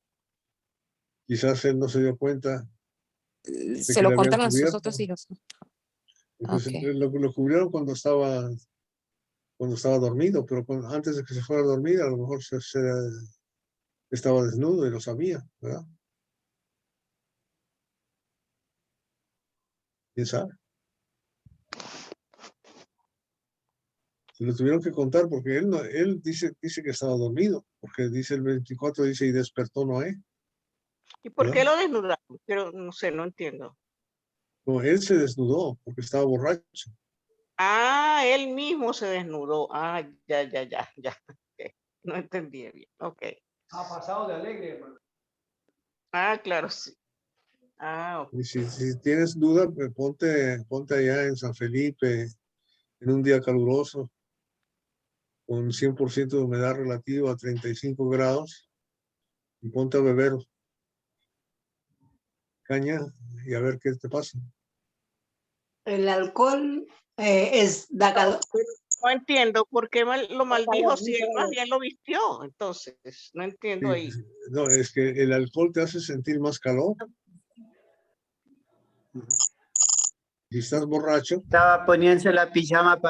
Quizás él no se dio cuenta de Se que lo le habían contaron a sus cubierto. otros hijos. Entonces Ok. lo cubrieron cuando estaba dormido, pero antes de que se fuera a dormir, a lo mejor estaba desnudo y lo sabía, ¿verdad? ¿Quién sabe? Se lo tuvieron que contar porque él dice que estaba dormido, porque dice el 24, dice, y despertó Noé. ¿Y por qué ¿verdad? lo desnudaron? Pero no sé, no entiendo. No, él se desnudó porque estaba borracho. Ah, él mismo se desnudó. Ah, ya. Ok. No entendí bien. Ok. Ha pasado de alegre, hermano. Ah, claro, sí. Ah, ok. Y si tienes duda, pues ponte allá en San Felipe, en un día caluroso, con 100% de humedad relativa a 35 grados, y ponte a beber caña y a ver qué te pasa. El alcohol da calor. No entiendo por qué lo maldijo si él más bien lo vistió. Entonces, no entiendo Sí, ahí. no, es que el alcohol te hace sentir más calor. Si estás borracho, Estaba poniéndose la pijama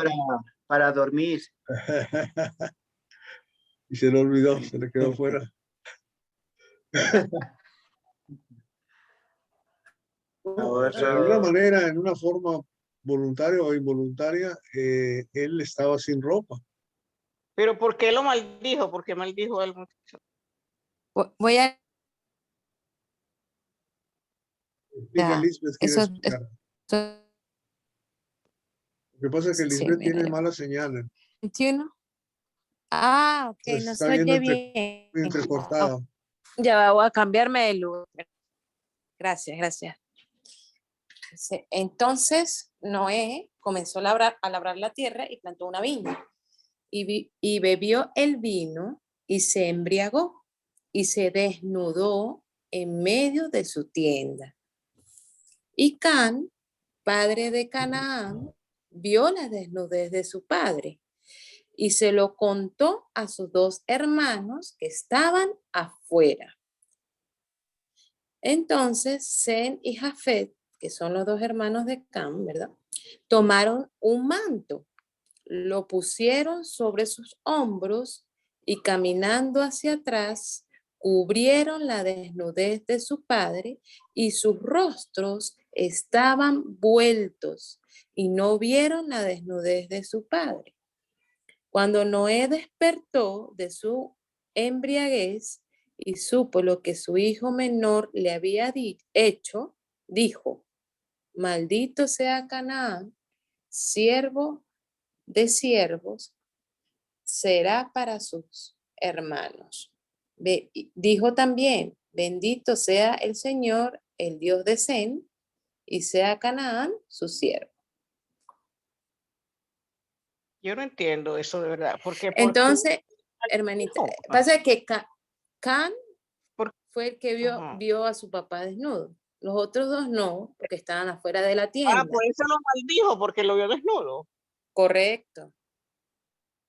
para dormir. y se le olvidó, se le quedó fuera. De alguna manera, en una forma voluntaria o involuntaria, él estaba sin ropa. Pero ¿por qué lo maldijo? ¿Por qué maldijo al muchacho? Voy a... Explica, Ya, Lisbeth, quiere eso, explicar. Lo que pasa es que sí, Lisbeth mira, tiene mala señal. 21. Ah, ok, Se no está se viendo oye bien. entrecortada. Ya voy a cambiarme de luz. Gracias. Entonces Noé comenzó a labrar la tierra y plantó una viña. Y bebió el vino y se embriagó y se desnudó en medio de su tienda. Y Can, padre de Canaán, vio la desnudez de su padre y se lo contó a sus dos hermanos que estaban afuera. Entonces, Sem y Jafet, que son los dos hermanos de Cam, ¿verdad? Tomaron un manto, lo pusieron sobre sus hombros y caminando hacia atrás, cubrieron la desnudez de su padre y sus rostros estaban vueltos y no vieron la desnudez de su padre. Cuando Noé despertó de su embriaguez y supo lo que su hijo menor le había hecho, dijo, maldito sea Canaán, siervo de siervos, será para sus hermanos. Dijo también, bendito sea el Señor, el Dios de Sem, y sea Canaán su siervo. Yo no entiendo eso de verdad. Entonces, hermanita, pasa que Can fue el que vio a su papá desnudo. Los otros dos no, porque estaban afuera de la tienda. Ah, por eso lo maldijo, porque lo vio desnudo. Correcto.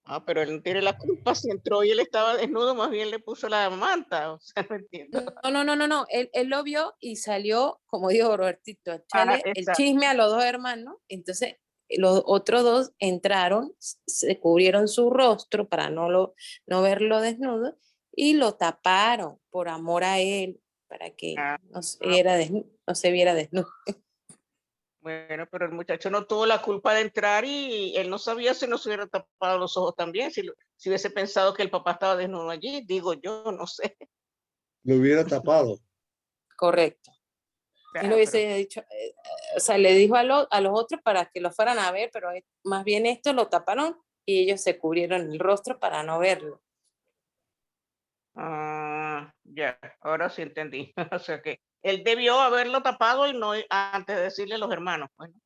Ah, pero él no tiene la culpa. Si entró y él estaba desnudo, más bien le puso la manta. O sea, no entiendo. No. Él lo vio y salió, como dijo Robertito, a echarle el chisme a los dos hermanos. Entonces, los otros dos entraron, se cubrieron su rostro para no verlo desnudo y lo taparon por amor a él, para que no se viera desnudo. Bueno, pero el muchacho no tuvo la culpa de entrar y él no sabía si no se hubiera tapado los ojos también, si hubiese pensado que el papá estaba desnudo allí, digo yo, no sé. Lo hubiera tapado. Correcto. Él lo hubiese dicho, o sea, le dijo a los otros para que lo fueran a ver, pero más bien esto lo taparon y ellos se cubrieron el rostro para no verlo. Ya, ahora sí entendí. O sea que él debió haberlo tapado y no antes de decirle a los hermanos. Bueno.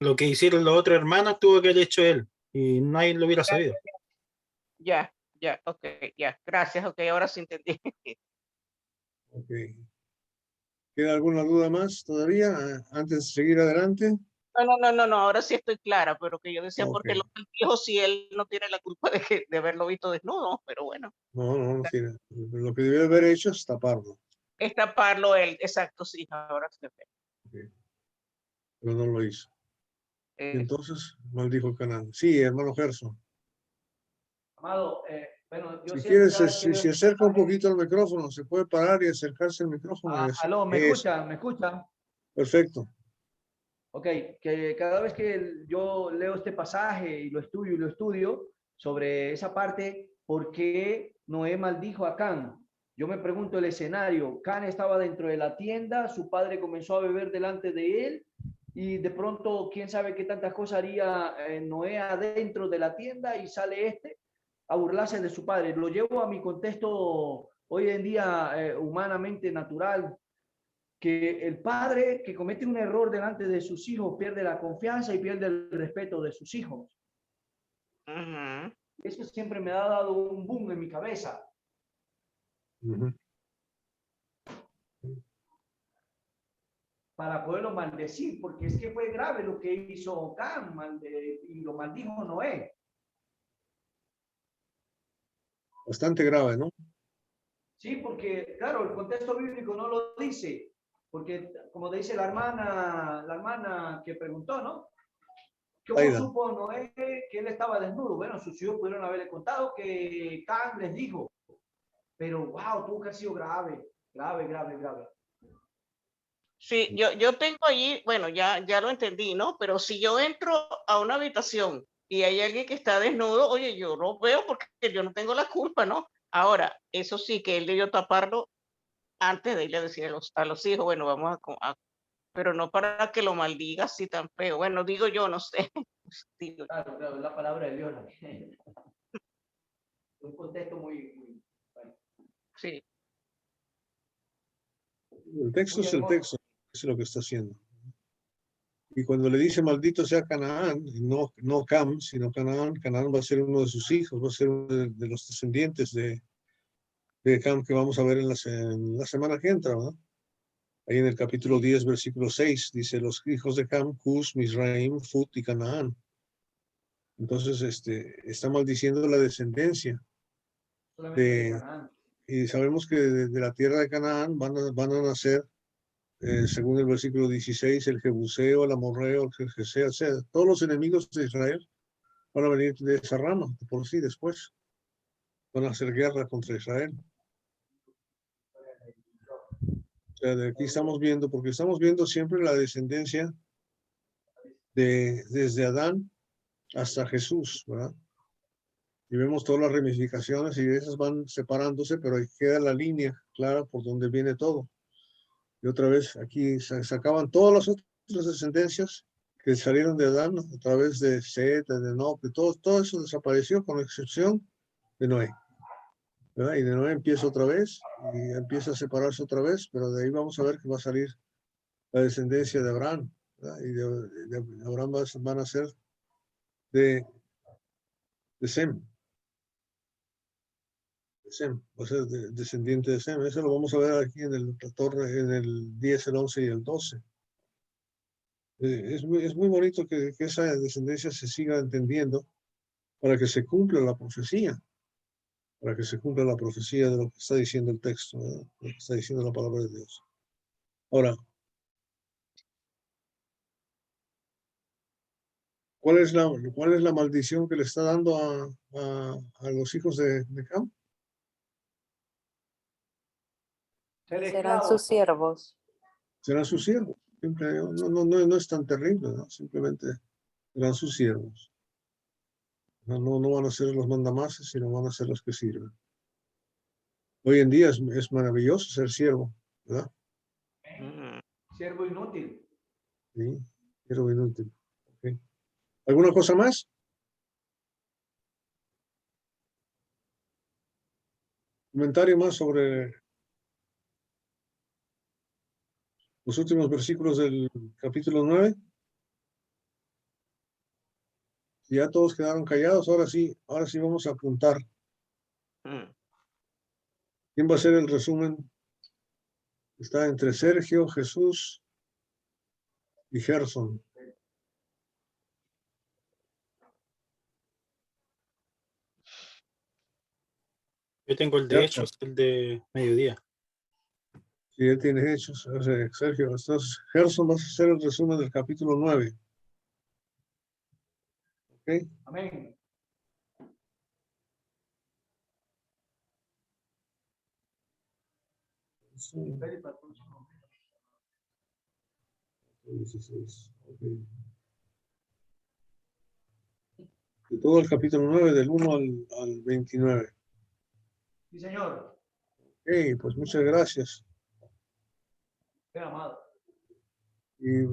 Lo que hicieron los otros hermanos tuvo que haber hecho él y nadie lo hubiera sabido. Ya, ok, ya, gracias, ok, ahora sí entendí. Ok. ¿Queda alguna duda más todavía antes de seguir adelante? No, ahora sí estoy clara, pero que yo decía, ¿por qué Ok. lo maldijo si él no tiene la culpa de haberlo visto desnudo? Pero bueno, No tiene. Lo que debe haber hecho es taparlo. es taparlo él, exacto, sí, ahora sí. Ok. Pero no lo hizo. Y Eh, entonces maldijo Canaán. Sí, hermano Gerson. Amado, bueno, yo Si siempre quieres, cada vez que veo si este acerca un pasaje, poquito al micrófono, se puede parar y acercarse al micrófono y decir aló, ¿me eso. escuchan? ¿Me escuchan? Perfecto. Ok, que cada vez que yo leo este pasaje y lo estudio sobre esa parte, ¿por qué Noé maldijo a Can? Yo me pregunto el escenario. Can estaba dentro de la tienda, su padre comenzó a beber delante de él y de pronto, quién sabe qué tantas cosas haría Noé adentro de la tienda y sale este a burlarse de su padre. Lo llevo a mi contexto hoy en día humanamente natural, que el padre que comete un error delante de sus hijos pierde la confianza y pierde el respeto de sus hijos. ujú. Eso siempre me ha dado un boom en mi cabeza. Ujú. Para poderlo maldecir, porque es que fue grave lo que hizo Cam y lo maldijo Noé. Bastante grave, ¿no? Sí, porque claro, el contexto bíblico no lo dice, porque como dice la hermana que preguntó, ¿no? ¿Cómo Aida. supo Noé que él estaba desnudo? Bueno, sus hijos pudieron haberle contado que Cam les dijo, pero wow, tuvo que haber sido grave. Sí, yo tengo allí, bueno, ya lo entendí, ¿no? Pero si yo entro a una habitación y hay alguien que está desnudo, oye, yo lo veo porque yo no tengo la culpa, ¿no? Ahora, eso sí, que él debió taparlo antes de irle a decir a los hijos, bueno, vamos pero no para que lo maldiga así tan feo. Bueno, digo yo, no sé. Digo, Claro, la palabra de Dios. Un contexto muy bueno, sí. El texto muy es el hermoso. texto, es lo que está haciendo. Y cuando le dice maldito sea Canaán, no Cam, sino Canaán, Canaán va a ser uno de sus hijos, va a ser uno de los descendientes de Cam que vamos a ver en la semana que entra, ¿verdad? Ahí en el capítulo 10, versículo 6, dice, los hijos de Cam, Cus, Misraim, Fut y Canaán. Entonces, está maldiciendo la descendencia. Solamente de De, Canaán. y sabemos que de la tierra de Canaán van a nacer, según el versículo 16, el Jebuseo, el Amorreo, el Jerjeseo, o sea, todos los enemigos de Israel van a venir de esa rama, por sí después. Van a hacer guerra contra Israel. O sea, de aquí estamos viendo, porque estamos viendo siempre la descendencia desde Adán hasta Jesús, ¿verdad? Y vemos todas las ramificaciones y esas van separándose, pero ahí queda la línea clara por donde viene todo. Y otra vez aquí se acaban todas las otras descendencias que salieron de Adán a través de Set, de Enoch, todo eso desapareció con excepción de Noé. ¿Verdad? Y de Noé empieza otra vez y empieza a separarse otra vez, pero de ahí vamos a ver que va a salir la descendencia de Abraham, ¿verdad? Y de Abraham van a ser de Sem. Sem, va a ser descendiente de Sem. Eso lo vamos a ver aquí en el 14, en el 10, el 11 y el 12. Es muy bonito que esa descendencia se siga entendiendo para que se cumpla la profecía, para que se cumpla la profecía de lo que está diciendo el texto, ¿verdad? Lo que está diciendo la palabra de Dios. Ahora, ¿cuál es la maldición que le está dando a los hijos de Cam? Ser Serán esclavo. sus siervos. Serán sus siervos. No es tan terrible, ¿no? Simplemente serán sus siervos. No van a ser los mandamases, sino van a ser los que sirven. Hoy en día es maravilloso ser siervo, ¿verdad? Siervo inútil. Sí, siervo inútil. Okay. ¿Alguna cosa más? ¿Comentario más sobre los últimos versículos del capítulo 9? Ya todos quedaron callados, ahora sí vamos a apuntar. ¿Quién va a hacer el resumen? Está entre Sergio, Jesús y Gerson. Yo tengo el Ya de está. Hechos, el de mediodía. Si ya tienes hechos, Sergio, entonces Gerson vas a hacer el resumen del capítulo 9. ¿Ok? Amén. Sí. 16. Ok. De todo el capítulo 9, del 1 al 29. Sí, señor. Ok, pues muchas gracias. Qué amado. Y